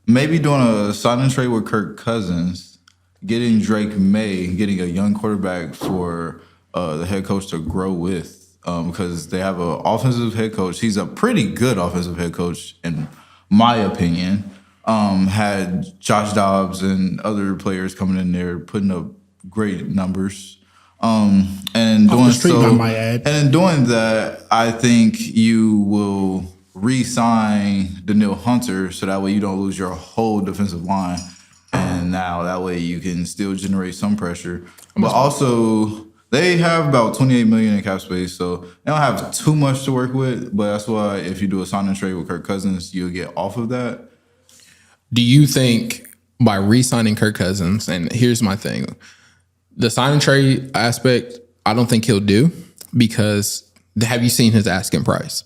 maybe doing a sign and trade with Kirk Cousins, getting Drake May, getting a young quarterback for the head coach to grow with, because they have an offensive head coach. He's a pretty good offensive head coach in my opinion. Had Josh Dobbs and other players coming in there putting up great numbers. And doing so,
I might add.
And in doing that, I think you will re-sign Danielle Hunter so that way you don't lose your whole defensive line. And now that way you can still generate some pressure. But also They have about $28 million in cap space, so they don't have too much to work with. But that's why if you do a sign and trade with Kirk Cousins, you'll get off of that.
Do you think by re-signing Kirk Cousins, and here's my thing, the sign and trade aspect, I don't think he'll do, because have you seen his asking price?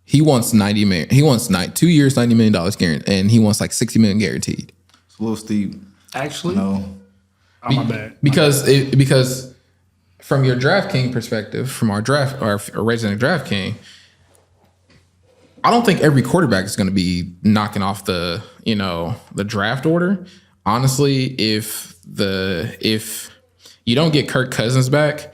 He wants $90 million. He wants 2 years, $90 million guaranteed, and he wants like $60 million guaranteed.
It's a little steep.
Actually,
No.
oh, my bad.
Because from your DraftKings perspective, from our resident DraftKings, I don't think every quarterback is going to be knocking off the draft order. Honestly, if you don't get Kirk Cousins back,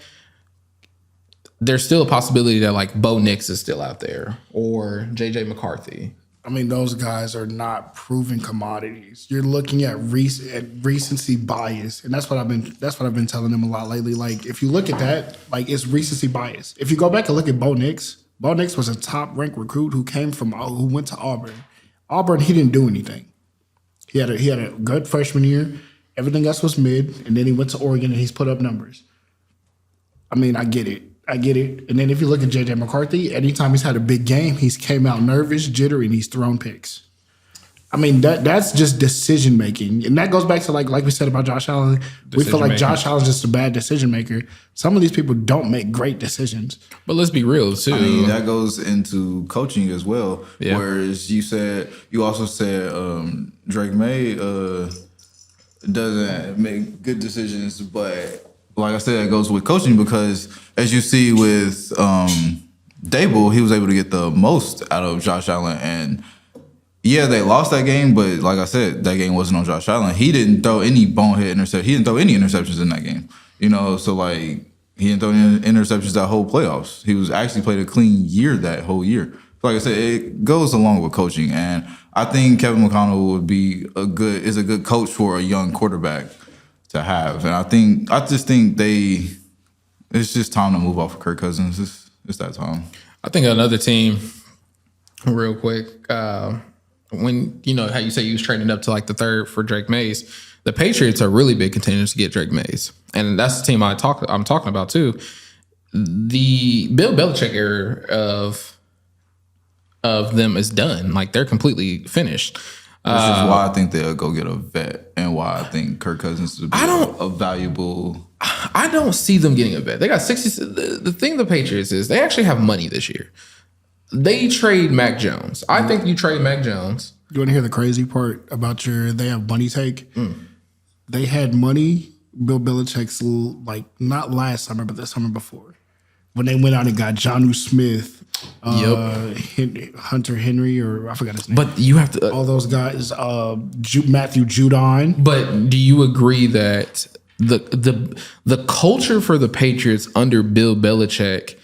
there's still a possibility that like Bo Nix is still out there or JJ McCarthy.
I mean, those guys are not proven commodities. You're looking at recency bias, and that's what I've been telling them a lot lately. Like, if you look at that, like, it's recency bias. If you go back and look at Bo Nix was a top-ranked recruit who went to Auburn. Auburn, he didn't do anything. He had a good freshman year. Everything else was mid, and then he went to Oregon and he's put up numbers. I mean, I get it. And then if you look at JJ McCarthy, anytime he's had a big game, he's came out nervous, jittery, and he's thrown picks. I mean, that's just decision making. And that goes back to like we said about Josh Allen. We feel like Josh Allen's just a bad decision maker. Some of these people don't make great decisions.
But let's be real too.
I mean, that goes into coaching as well.
Yeah.
Whereas you also said Drake May doesn't make good decisions, but like I said, it goes with coaching, because as you see with Dable, he was able to get the most out of Josh Allen. And yeah, they lost that game, but like I said, that game wasn't on Josh Allen. He didn't throw any bonehead interceptions. He didn't throw any interceptions in that game. So like he didn't throw any interceptions that whole playoffs. He was actually played a clean year that whole year. Like I said, it goes along with coaching, and I think Kevin McConnell is a good coach for a young quarterback to have. And I just think it's just time to move off of Kirk Cousins. It's that time.
I think another team, real quick, when how you say you was trading up to like the third for Drake Mays, the Patriots are really big contenders to get Drake Mays, and that's the team I'm talking about too. The Bill Belichick era of them is done. Like, they're completely finished.
This is why I think they'll go get a vet, and why I think Kirk Cousins would be a valuable.
I don't see them getting a vet. They got 60. The thing the Patriots is they actually have money this year. They trade Mac Jones. I think you trade Mac Jones.
You want to hear the crazy part about they have money take? They had money, Bill Belichick's, like, not last summer, but the summer before, when they went out and got Jonnu Smith, Hunter Henry, or I forgot his name.
But you have to
all those guys, Matthew Judon.
But do you agree that the culture for the Patriots under Bill Belichick?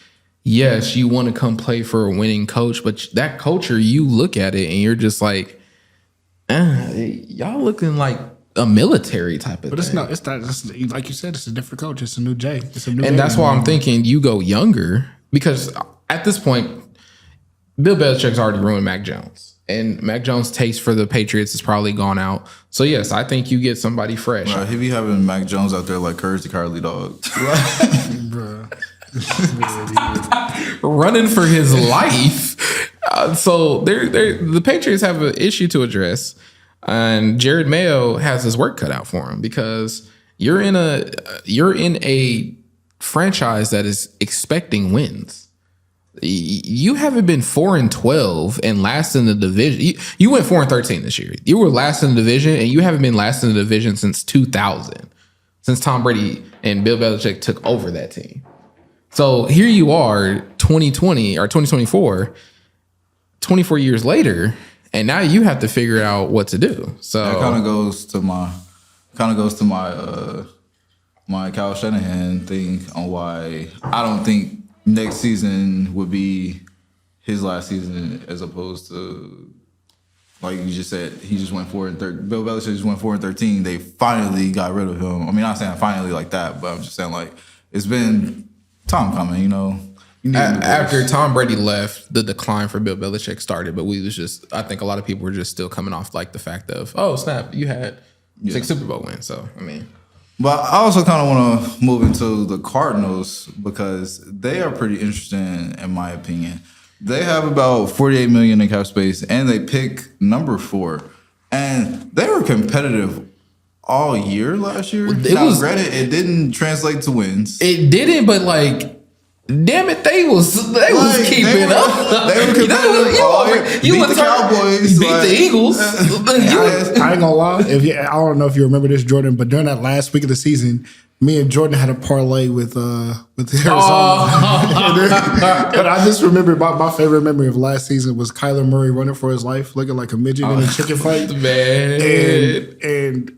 Yes, you want to come play for a winning coach, but that culture, you look at it and you're just like, y'all looking like a military type of thing.
But it's not, like you said, it's a different coach. It's a new Jay.
And that's why I'm thinking you go younger, because at this point, Bill Belichick's already ruined Mac Jones. And Mac Jones' taste for the Patriots has probably gone out. So, yes, I think you get somebody fresh.
He be having Mac Jones out there like Courage the Cowardly Dog.
Bruh.
Running for his life. So the Patriots have an issue to address, and Jared Mayo has his work cut out for him, because you're in a franchise that is expecting wins. You haven't been 4-12 and last in the division. You went 4-13 this year. You were last in the division, and you haven't been last in the division since 2000, since Tom Brady and Bill Belichick took over that team. So here you are, 2020 or 2024, 24 years later, and now you have to figure out what to do. So
that kind of goes to my Kyle Shanahan thing on why I don't think next season would be his last season, as opposed to, like you just said, he just went 4-13. Bill Belichick just went 4-13. They finally got rid of him. I mean, not saying finally like that, but I'm just saying, like, it's been time coming,
After Tom Brady left, the decline for Bill Belichick started, but I think a lot of people were just still coming off like the fact of, oh snap, you had 6 Super Bowl wins. So I mean,
But I also kind of want to move into the Cardinals because they are pretty interesting in my opinion. They have about 48 million in cap space, and they pick number 4, and they were competitive all year last year. Granted, it didn't translate to wins.
It didn't, but like. Damn it, they was keeping up.
They were competitive. You beat the Cowboys.
Beat the Eagles.
I ain't gonna lie. I don't know if you remember this, Jordan, but during that last week of the season, me and Jordan had a parlay with Arizona. And I just remember my favorite memory of last season was Kyler Murray running for his life, looking like a midget in a chicken fight.
Man.
And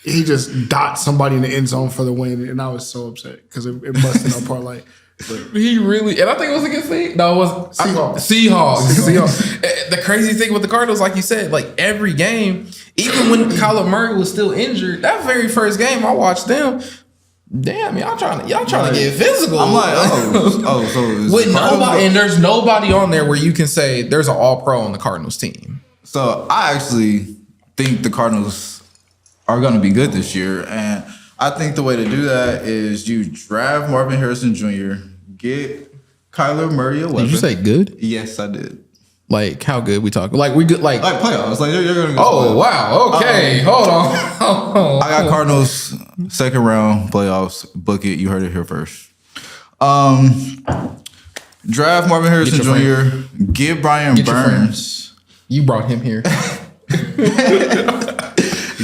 he just dot somebody in the end zone for the win, and I was so upset because it busted our parlay.
He really, and I think it was against it was Seahawks. The crazy thing with the Cardinals, like you said, like every game, even when Kyler Murray was still injured, that very first game I watched them. Damn, y'all trying to get physical.
I'm like, so
with nobody, and there's nobody on there where you can say there's an all pro on the Cardinals team.
So I actually think the Cardinals are going to be good this year, and I think the way to do that is you draft Marvin Harrison Jr., get Kyler Murray a weapon.
Did you say good?
Yes, I did.
Like how good we talking? Like we good? Like
playoffs? Like you're gonna go.
Oh wow! Okay, hold on.
I got Cardinals second round playoffs. Book it. You heard it here first. Draft Marvin Harrison Jr. Get Brian Burns.
You brought him here.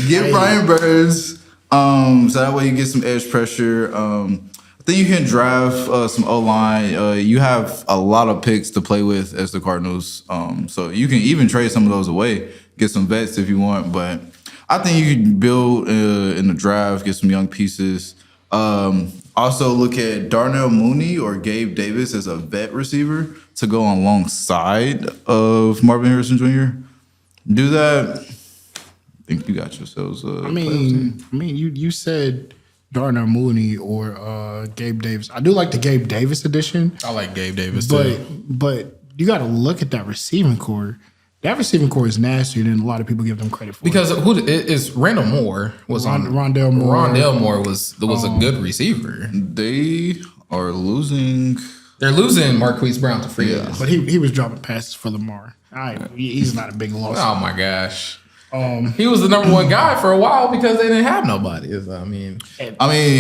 Get Brian Burns. So that way you get some edge pressure. I think you can draft some O-line. You have a lot of picks to play with as the Cardinals. So you can even trade some of those away, get some vets if you want. But I think you can build in the draft, get some young pieces. Also look at Darnell Mooney or Gabe Davis as a vet receiver to go alongside of Marvin Harrison Jr. Do that. I think you got yourselves.
I mean, you said Darnell Mooney or Gabe Davis. I do like the Gabe Davis edition.
I like Gabe Davis
but you got to look at that receiving core. That receiving core is nastier than a lot of people give them credit for.
Because is Randall Moore was on
Rondell Moore.
Rondell Moore was a good receiver.
They are losing.
They're losing Marquise Brown to free agents.
But he was dropping passes for Lamar. He's not a big loss.
Oh my gosh. He was the number one guy for a while because they didn't have nobody. I mean,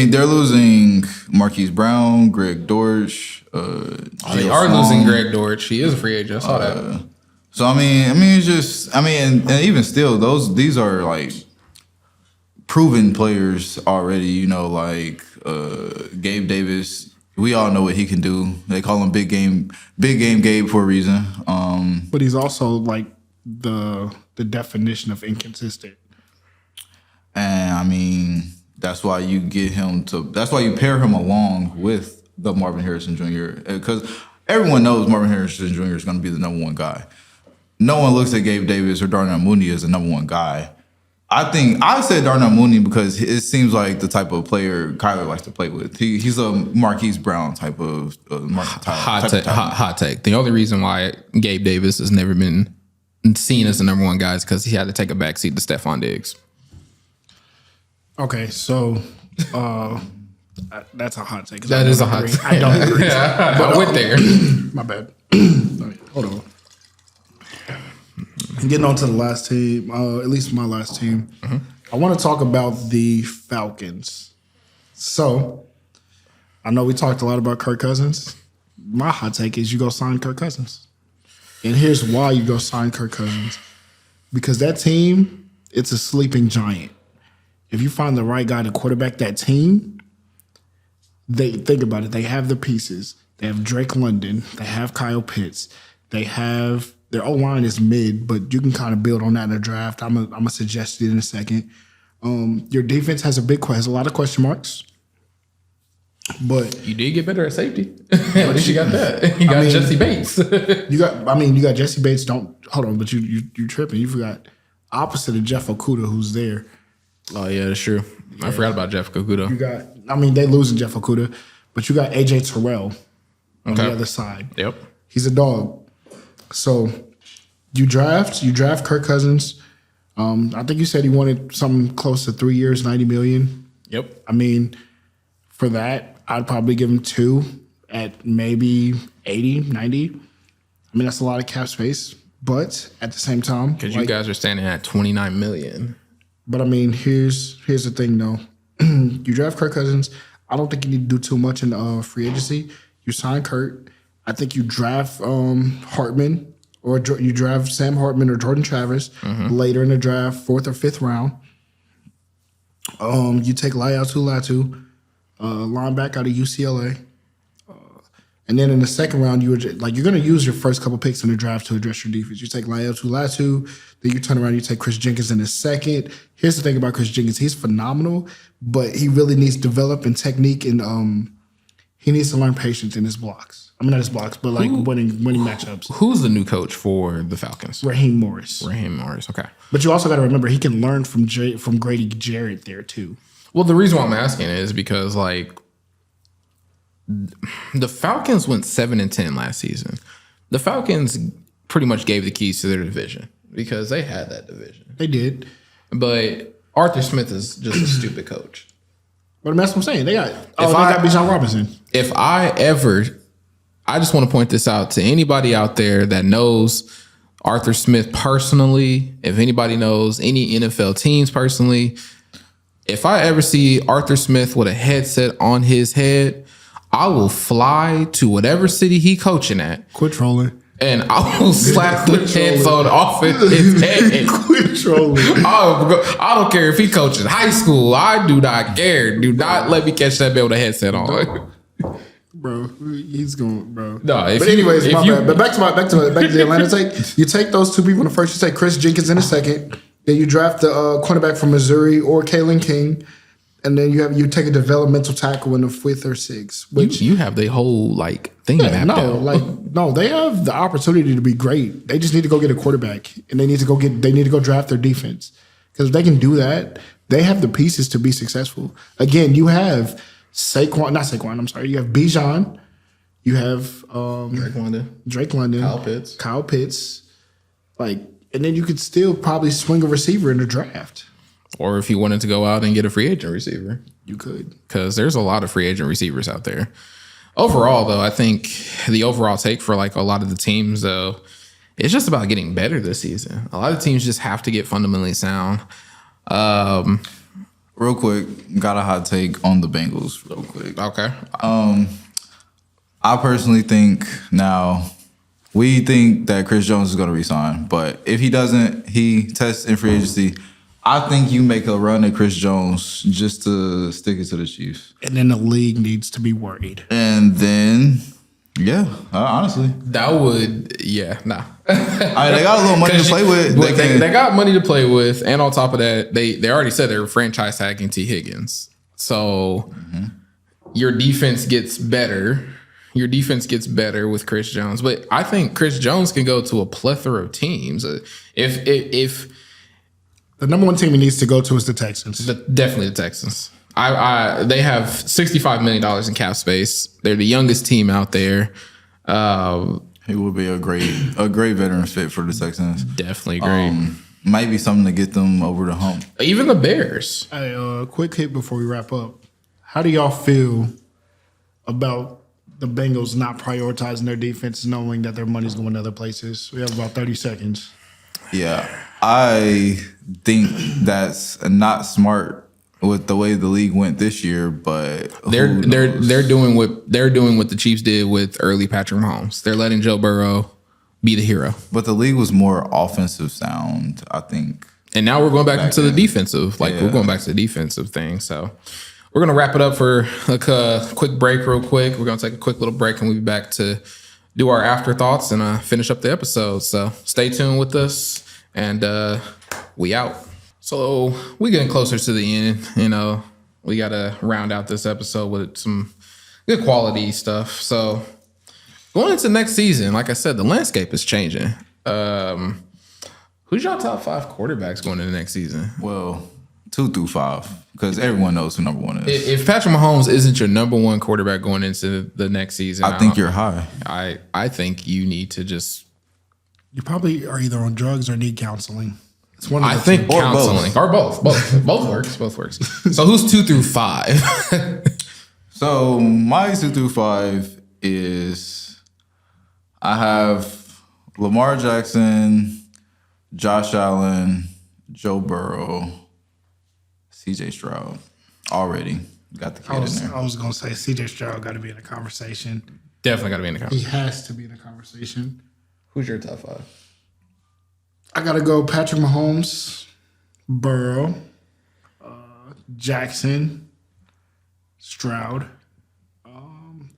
they're losing Marquise Brown, Greg Dortch.
They are losing Greg Dortch. He is a free agent. I saw that.
So it's just and even still, these are like proven players already. You know, like Gabe Davis. We all know what he can do. They call him Big Game Gabe for a reason.
But he's also like the definition of inconsistent.
And that's why you that's why you pair him along with the Marvin Harrison Jr. Because everyone knows Marvin Harrison Jr. is going to be the number one guy. No one looks at Gabe Davis or Darnell Mooney as the number one guy. I said Darnell Mooney because it seems like the type of player Kyler likes to play with. He's a Marquise Brown type of
hot take. The only reason why Gabe Davis has never been seen as the number one guy is because he had to take a backseat to Stephon Diggs.
Okay, so that's a hot take.
That is a hot take.
I don't agree.
Yeah, I went there.
My bad. Hold on. Getting on to the last team, at least my last team. Mm-hmm. I want to talk about the Falcons. So, I know we talked a lot about Kirk Cousins. My hot take is you go sign Kirk Cousins. And here's why you go sign Kirk Cousins. Because that team, it's a sleeping giant. If you find the right guy to quarterback that team, think about it. They have the pieces. They have Drake London. They have Kyle Pitts. They have their O-line is mid, but you can kind of build on that in the draft. I'm gonna suggest it in a second. Your defense has a lot of question marks. But
you did get better at safety. At least you got that. You got Jesse Bates.
you got Jesse Bates. Hold on, but you tripping. You forgot opposite of Jeff Okudah, who's there.
Oh yeah, that's true. Yeah. I forgot about Jeff Okudah.
They losing Jeff Okudah, but you got AJ Terrell on the other side.
Yep.
He's a dog. So you draft Kirk Cousins. I think you said he wanted something close to 3 years, $90 million.
Yep.
I mean, for that, I'd probably give him 2 at maybe 80, 90. I mean, that's a lot of cap space. But at the same time,
Because you guys are standing at $29 million.
But I mean, here's the thing though. You draft Kirk Cousins. I don't think you need to do too much in free agency. You sign Kurt. I think you draft Hartman or you draft Sam Hartman or Jordan Travis later in the draft, 4th or 5th round. You take Layatu Latu, linebacker out of UCLA. And then in the second round, you're going to use your first couple picks in the draft to address your defense. You take Layatu Latu, then you turn around, you take Chris Jenkins in the second. Here's the thing about Chris Jenkins. He's phenomenal, but he really needs to develop in technique and he needs to learn patience in his blocks. I mean, not his blocks, but like winning matchups.
Who's the new coach for the Falcons?
Raheem Morris.
Okay.
But you also got to remember, he can learn from Grady Jarrett there too.
Well, the reason why I'm asking is because like the Falcons went 7-10 last season. The Falcons pretty much gave the keys to their division because they had that division.
They did.
But Arthur Smith is just a stupid coach.
But that's what I'm saying. They got Bijan Robinson.
I just want to point this out to anybody out there that knows Arthur Smith personally, if anybody knows any NFL teams personally, if I ever see Arthur Smith with a headset on his head, I will fly to whatever city he coaching at.
Quit trolling.
And I will slap the headphone off his head.
Quit trolling.
I don't care if he coaches high school. I do not care. Do not let me catch that man with a headset on.
Bro, he's going, bro.
No,
but anyways, bad. But back to the Atlanta take. You take those 2 people in the first. You take Chris Jenkins in the second. Then you draft the cornerback from Missouri or Kalen King. And then you take a developmental tackle in the 5th or 6th. Which
you have the whole like thing mapped out.
They have the opportunity to be great. They just need to go get a quarterback, and they need to go draft their defense. Because if they can do that, they have the pieces to be successful. Again, you have Saquon. I'm sorry. You have Bijan. You have Drake London, Kyle Pitts. And then you could still probably swing a receiver in the draft.
Or if you wanted to go out and get a free agent receiver.
You could.
Because there's a lot of free agent receivers out there. Overall, though, I think the overall take for like a lot of the teams, though, it's just about getting better this season. A lot of teams just have to get fundamentally sound.
Real quick, got a hot take on the Bengals real quick.
Okay.
I personally think now we think that Chris Jones is going to resign. But if he doesn't, he tests in free agency. I think you make a run at Chris Jones just to stick it to the Chiefs.
And then the league needs to be worried.
And then, honestly.
That would, nah.
They got a little money to play with.
They got money to play with. And on top of that, they already said they were franchise tagging T. Higgins. So your defense gets better. Your defense gets better with Chris Jones. But I think Chris Jones can go to a plethora of teams. If
the number one team he needs to go to is the Texans.
Definitely the Texans. They have $65 million in cap space. They're the youngest team out there.
He would be a great veteran fit for the Texans.
Definitely great.
Might be something to get them over the hump.
Even the Bears.
Hey, quick hit before we wrap up. How do y'all feel about the Bengals not prioritizing their defense, knowing that their money's going other places? We have about 30 seconds.
Yeah, I think that's not smart with the way the league went this year. But
they're doing what the Chiefs did with early Patrick Mahomes. They're letting Joe Burrow be the hero.
But the league was more offensive sound, I think.
And now we're going back into the defensive. We're going back to the defensive thing. So we're gonna wrap it up for a quick break, real quick. We're gonna take a quick little break, and we'll be back to do our afterthoughts and finish up the episode. So stay tuned with us, and we out. So we getting closer to the end. We got to round out this episode with some good quality stuff. So going into next season, like I said, the landscape is changing. Who's your top 5 quarterbacks going into next season?
Well, 2 through 5, because everyone knows who number 1 is.
If Patrick Mahomes isn't your number 1 quarterback going into the next season,
I think you're high.
I think you need to just.
You probably are either on drugs or need counseling. It's one of the
I think
Or
counseling or both works. Both works. So who's 2 through 5?
So my 2 through 5 is I have Lamar Jackson, Josh Allen, Joe Burrow, CJ Stroud. Already got the kid in there.
I was gonna say CJ Stroud got to be in the conversation.
Definitely got to be in the
He
conversation.
has to be in the conversation.
Who's your top 5?
I gotta go Patrick Mahomes, Burrow, Jackson, Stroud,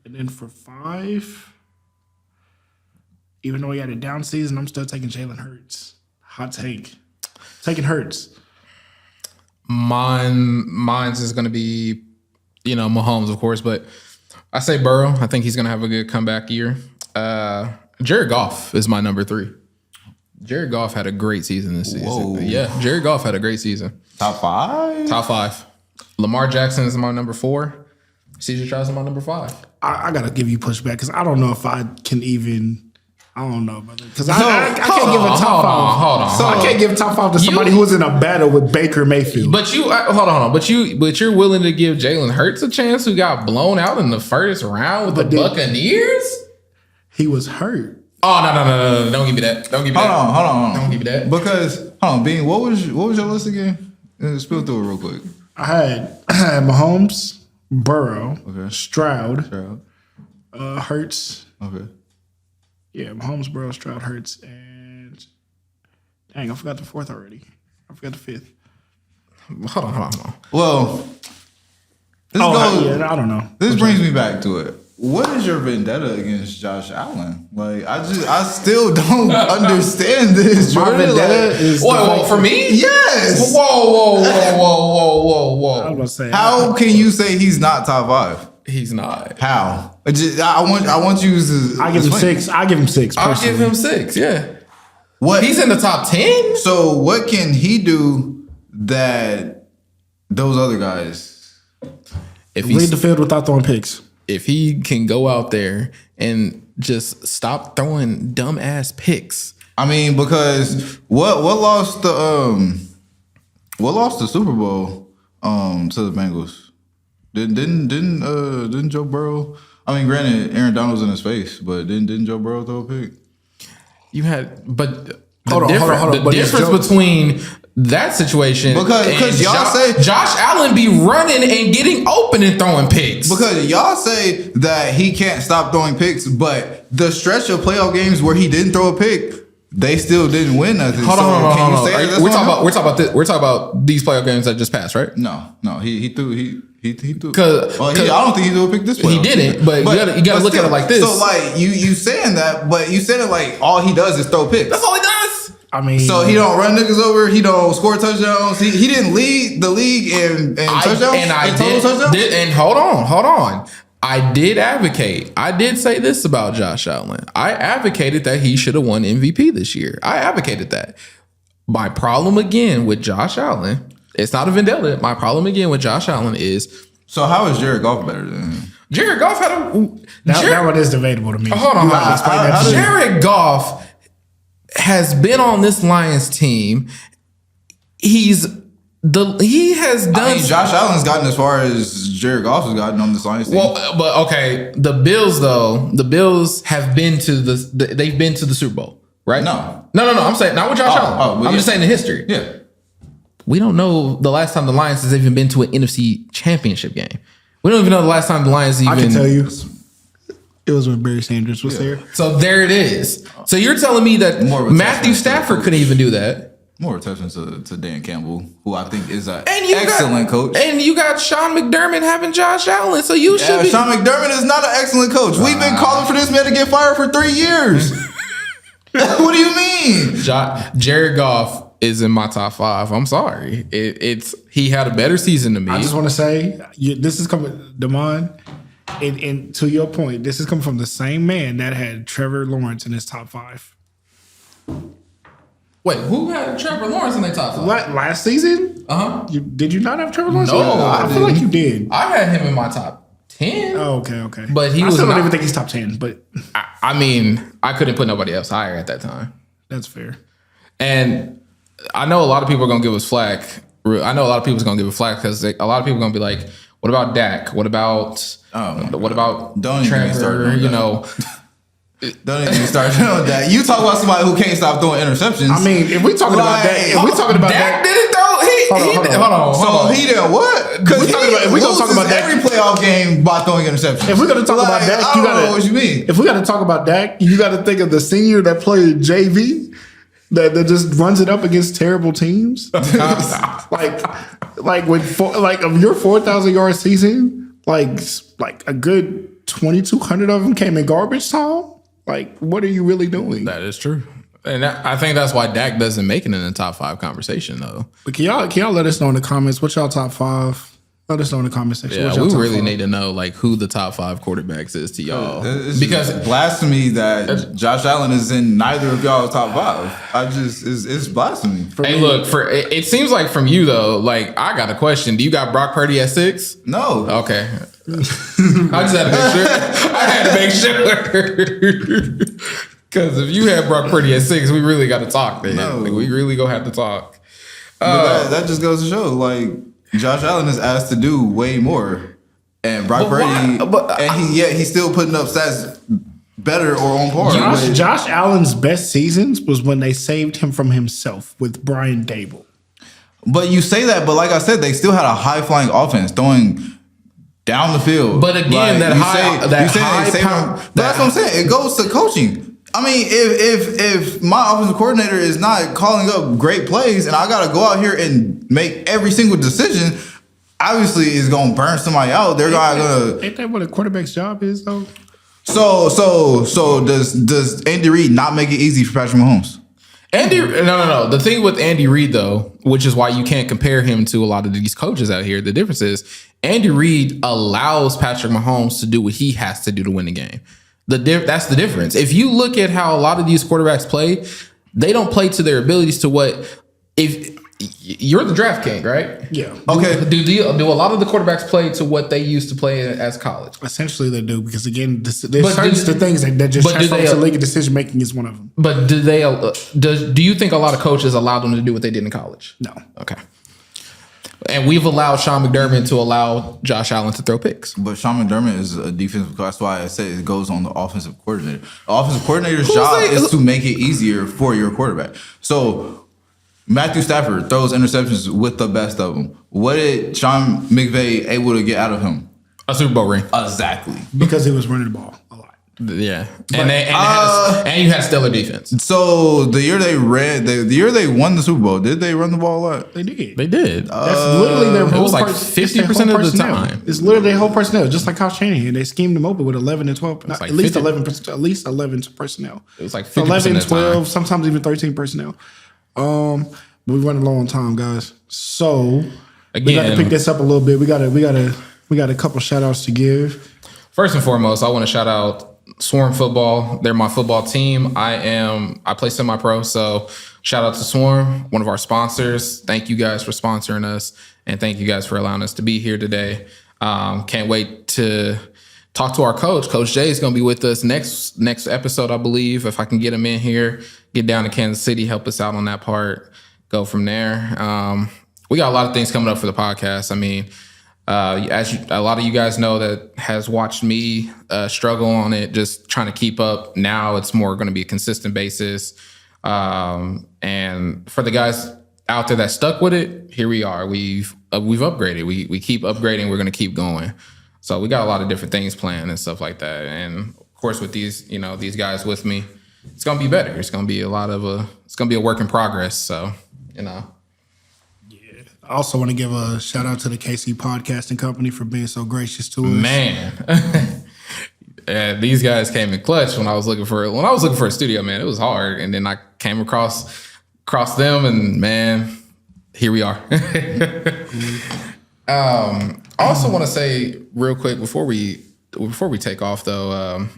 and then for 5, even though he had a down season, I'm still taking Jalen Hurts. Hot take, taking Hurts.
Mine's is going to be, Mahomes, of course, but I say Burrow. I think he's going to have a good comeback year. Jared Goff is my number 3. Jared Goff had a great season this season.
Whoa.
Yeah, Jared Goff had a great season.
Top 5?
Top 5. Lamar Jackson is my number 4. CJ Stroud is my number 5.
I gotta give you pushback because I don't know if I can even. I don't know, brother. Because I can't
hold
give a
on,
top 5.
hold on.
So I can't give a top 5 to somebody who was in a battle with Baker Mayfield.
But you hold on. But you're willing to give Jalen Hurts a chance, who got blown out in the first round with the Buccaneers?
He was hurt.
Oh no! Don't give me that. Don't give me that.
Hold on.
Don't give me that.
Because hold on, Bean, what was your list again? Spill through it real quick.
I had Mahomes, Burrow,
Okay.
Stroud,
Stroud.
Hurts.
Okay.
Yeah, Mahomes, Burrow, Stroud, Hurts, and dang, I forgot the 4th already. I forgot the 5th.
Hold on.
Well, I
don't know.
This brings me back to it. What is your vendetta against Josh Allen? Like, I still don't understand this.
My
Jordan.
vendetta
Like,
is
Whoa, for me?
yes.
Whoa.
I was gonna say
How can you say he's not top 5?
He's not.
How? I want you to.
I give him 6. I give him 6.
I'll
Personally.
give him 6. Yeah.
What
He's in the top 10.
So what can he do that those other guys?
If
Lead the field without throwing picks.
if he can go out there and just stop throwing dumbass picks.
I mean, because what lost the Super Bowl to the Bengals? Didn't Joe Burrow? I mean, granted, Aaron Donald was in his face, but didn't Joe Burrow throw a pick?
You had, but the
Hold on.
the
But
difference between that situation
Because y'all say
Josh Allen be running and getting open and throwing picks.
because y'all say that he can't stop throwing picks, but the stretch of playoff games where he didn't throw a pick, they still didn't win nothing.
Hold on.
Can you say that's
We're
what
talking about this. We're talking about these playoff games that just passed, right?
No, he threw. He threw.
'Cause-
I don't think he threw a pick this way.
He didn't, but you gotta look at it like this.
So like you saying that, but you said it like all he does is throw picks.
That's all he does.
I mean,
So he don't run niggas over. He don't score touchdowns. He didn't lead the league in touchdowns.
And hold on. I did advocate. I did say this about Josh Allen. I advocated that he should have won MVP this year. I advocated that. My problem again with Josh Allen, it's not a vendetta. My problem again with Josh Allen is
So how is Jared Goff better than him?
Jared Goff had a.
that one is debatable to me.
Hold on.
You gotta explain that to me.
Jared Goff has been on this Lions team. He has done.
I mean, Josh Allen's gotten as far as Jared Goff has gotten on this Lions team.
Well, but okay, the Bills though, the Bills have been to they've been to the Super Bowl, right?
No.
I'm saying not with Josh Allen. I'm just saying the history.
Yeah.
We don't know the last time the Lions has even been to an NFC Championship game. We don't even know the last time the Lions even.
I can tell you, it was when Barry Sanders was there.
So there it is. So you're telling me that
More of a
Matthew
testament to the
Stafford couldn't even do that?
More attention to Dan Campbell, who I think is an
And you
excellent coach.
And you got Sean McDermott having Josh Allen, so you should be.
Sean McDermott is not an excellent coach. We've been calling for this man to get fired for 3 years. What do you mean?
Jared Goff is in my top 5. I'm sorry. He had a better season than me.
I just want to say, this is coming, Damon, and to your point, this is coming from the same man that had Trevor Lawrence in his top 5.
Wait, who had Trevor Lawrence in their top 5?
What, last season?
Uh-huh.
Did you not have Trevor Lawrence?
No,
I feel like you did.
I had him in my top 10.
Oh, okay.
But he
I
was
still don't
not-
even think he's top 10, but
I mean, I couldn't put nobody else higher at that time.
that's fair.
And I know a lot of people are gonna give us flack. I know a lot of people's gonna give us flack because a lot of people are gonna be like, "What about Dak? What about
Don't even get me started
Trevor?"
on
You
that.
know,
Don't even start on that. You talk about somebody who can't stop throwing interceptions.
I mean, if we talking about that, if we talking about
Dak
that,
didn't throw. Hold on.
so he did what? Because
if we gonna talk about Dak-
every playoff game by throwing interceptions.
if we're gonna talk about Dak,
I
you
don't know
gotta.
what you mean.
If we gotta talk about Dak, you gotta think of the senior that played JV. That just runs it up against terrible teams, like of your 4,000 yard season, like a good 2,200 of them came in garbage time. Like, what are you really doing?
That is true, and I think that's why Dak doesn't make it in the top 5 conversation though.
But can y'all let us know in the comments what y'all top 5? Let us know in the comment section.
Yeah,
what y'all
we
top
really
5?
need to know like who the top 5 quarterbacks is to y'all
It's
because
just blasphemy that Josh Allen is in neither of y'all's top 5. It's blasphemy.
hey, look it seems like from you though. Like I got a question. Do you got Brock Purdy at 6?
No.
Okay. I just had to make sure. I had to make sure. Because if you had Brock Purdy at 6, we really got to talk, man.
No.
Like, we really gonna have to talk.
But that just goes to show, like, Josh Allen is asked to do way more. And Brock
But
Purdy,
why?
he's still putting up stats better or on par.
Josh Allen's best seasons was when they saved him from himself with Brian Dable.
But you say that, but like I said, they still had a high-flying offense throwing down the field.
But again, that high power.
But that's what I'm saying. It goes to coaching. I mean, if my offensive coordinator is not calling up great plays and I got to go out here and make every single decision, obviously it's going to burn somebody out. They're going to.
Ain't that what a quarterback's job is, though?
So does Andy Reid not make it easy for Patrick Mahomes?
No. The thing with Andy Reid, though, which is why you can't compare him to a lot of these coaches out here, the difference is Andy Reid allows Patrick Mahomes to do what he has to do to win the game. That's the difference. If you look at how a lot of these quarterbacks play, they don't play to their abilities to what if you're the draft king, right?
Yeah.
Okay.
Do a lot of the quarterbacks play to what they used to play as college?
Essentially, they do because again, there's
But
certain things that just
but do
transfer
they-
to league decision making is one of them.
But do you think a lot of coaches allow them to do what they did in college?
No.
Okay. And we've allowed Sean McDermott to allow Josh Allen to throw picks.
But Sean McDermott is a defensive coach. That's why I said it goes on the offensive coordinator. The offensive coordinator's job is to make it easier for your quarterback. So Matthew Stafford throws interceptions with the best of them. What did Sean McVay able to get out of him?
A Super Bowl ring.
Exactly.
Because he was running the ball a lot.
Yeah. And you had stellar defense.
So the year they won the Super Bowl, did they run the ball a lot?
They did.
They did.
That's literally their whole
was like
it's their
50%
whole
of the
personnel.
time.
It's literally their whole personnel, just like Kyle Shanahan. They schemed them open with 11 and 12,
like
at least
50.
11 personnel.
It was like 50%
11,
of the
12,
time.
sometimes even 13 personnel. We're running low on time, guys. So we got to
Again-
pick this up a little bit. We got a couple shout outs to give.
First and foremost, I want to shout out Swarm Football. They're my football team. I play semi-pro, so shout out to Swarm, one of our sponsors. Thank you guys for sponsoring us, and thank you guys for allowing us to be here today. Can't wait to talk to our coach. Coach Jay is going to be with us next episode, I believe. If I can get him in here, get down to Kansas City, help us out on that part, go from there. We got a lot of things coming up for the podcast. I mean, a lot of you guys know that has watched me struggle on it, just trying to keep up. Now it's more going to be a consistent basis. And for the guys out there that stuck with it, here we are. We've upgraded. We keep upgrading. We're going to keep going. So we got a lot of different things planned and stuff like that. And of course, with these guys with me, it's going to be better. It's going to be it's going to be a work in progress. So,
I also want to give a shout out to the KC Podcasting Company for being so gracious to us.
Man. Yeah, these guys came in clutch when I was looking for a studio, man. It was hard. And then I came across them and man, here we are. I also want to say real quick before we take off though,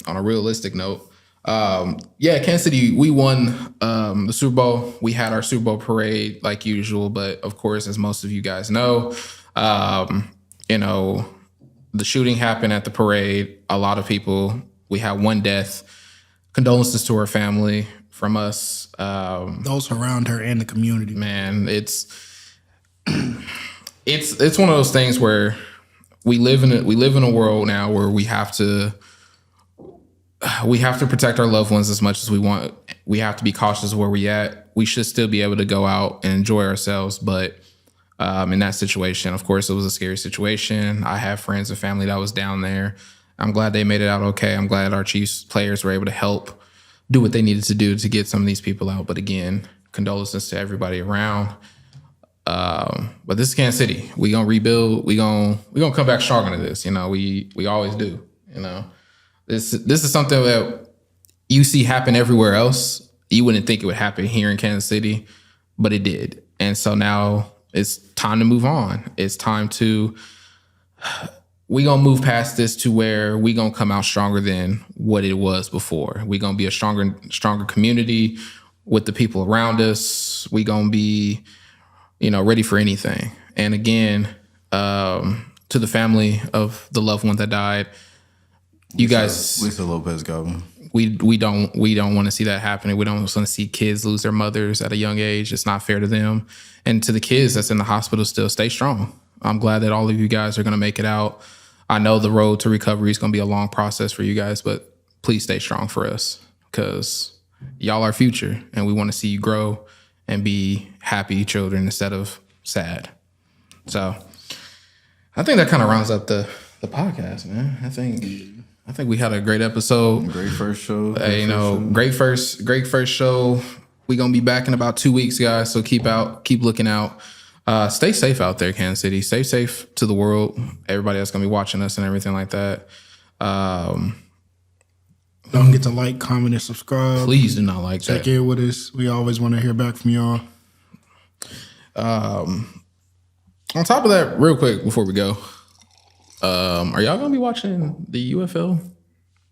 on a realistic note, Kansas City, we won the Super Bowl. We had our Super Bowl parade like usual, but of course, as most of you guys know, the shooting happened at the parade. A lot of people, we had one death. Condolences to her family from us.
Those around her and the community.
Man, it's one of those things where we live in a world now where we have to protect our loved ones as much as we want. We have to be cautious of where we at. We should still be able to go out and enjoy ourselves, but in that situation, of course, it was a scary situation. I have friends and family that was down there. I'm glad they made it out okay. I'm glad our Chiefs players were able to help do what they needed to do to get some of these people out. But again, condolences to everybody around. But this is Kansas City. We gonna rebuild. We gonna come back stronger to this. You know, we always do. You know, this is something that you see happen everywhere else. You wouldn't think it would happen here in Kansas City, but it did. And so now it's time to move on. It's time to, we gonna move past this to where we gonna come out stronger than what it was before. We gonna be a stronger community with the people around us. We gonna be, ready for anything. And again, to the family of the loved one that died, you guys,
Lisa Lopez got one.
we don't want to see that happening. We don't want to see kids lose their mothers at a young age. It's not fair to them. And to the kids that's in the hospital still, stay strong. I'm glad that all of you guys are going to make it out. I know the road to recovery is going to be a long process for you guys, but please stay strong for us because y'all are future and we want to see you grow and be happy children instead of sad. So I think that kind of rounds up the podcast, man. I think we had a great episode.
Great first show.
Great first show. We're gonna be back in about 2 weeks, guys. So keep looking out. Stay safe out there, Kansas City. Stay safe to the world. Everybody that's gonna be watching us and everything like that.
Don't forget to like, comment, and subscribe.
Please do not like
Check
that.
in with us. We always want to hear back from y'all.
On top of that, real quick before we go, are y'all gonna be watching the UFL?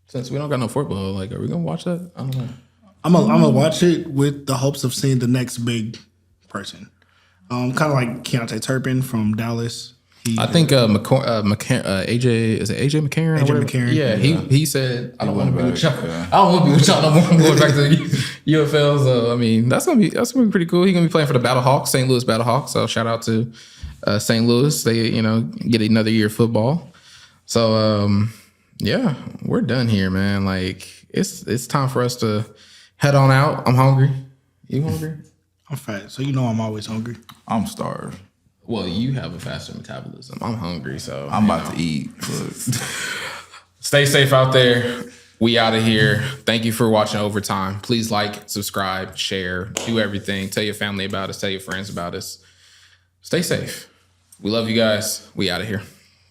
Since we don't got no football, like, are we gonna watch that? I don't know.
I'm gonna watch it with the hopes of seeing the next big person. Kind of like Keontae Turpin from Dallas.
I think AJ is it AJ McCarron?
AJ McCarron.
Yeah, he said I don't want to be with y'all.
yeah.
I don't want to be with y'all no more. I'm going back to the UFL. So I mean, that's gonna be pretty cool. He's gonna be playing for the Battlehawks, St. Louis Battlehawks. So shout out to St. Louis. They get another year of football. So yeah, we're done here, man. Like it's time for us to head on out. I'm hungry. You hungry?
I'm fat, so I'm always hungry.
I'm starved.
Well, you have a faster metabolism. I'm hungry, so
I'm about to eat. Look.
Stay safe out there. We out of here. Thank you for watching Overtime. Please like, subscribe, share, do everything. Tell your family about us. Tell your friends about us. Stay safe. We love you guys. We out of here.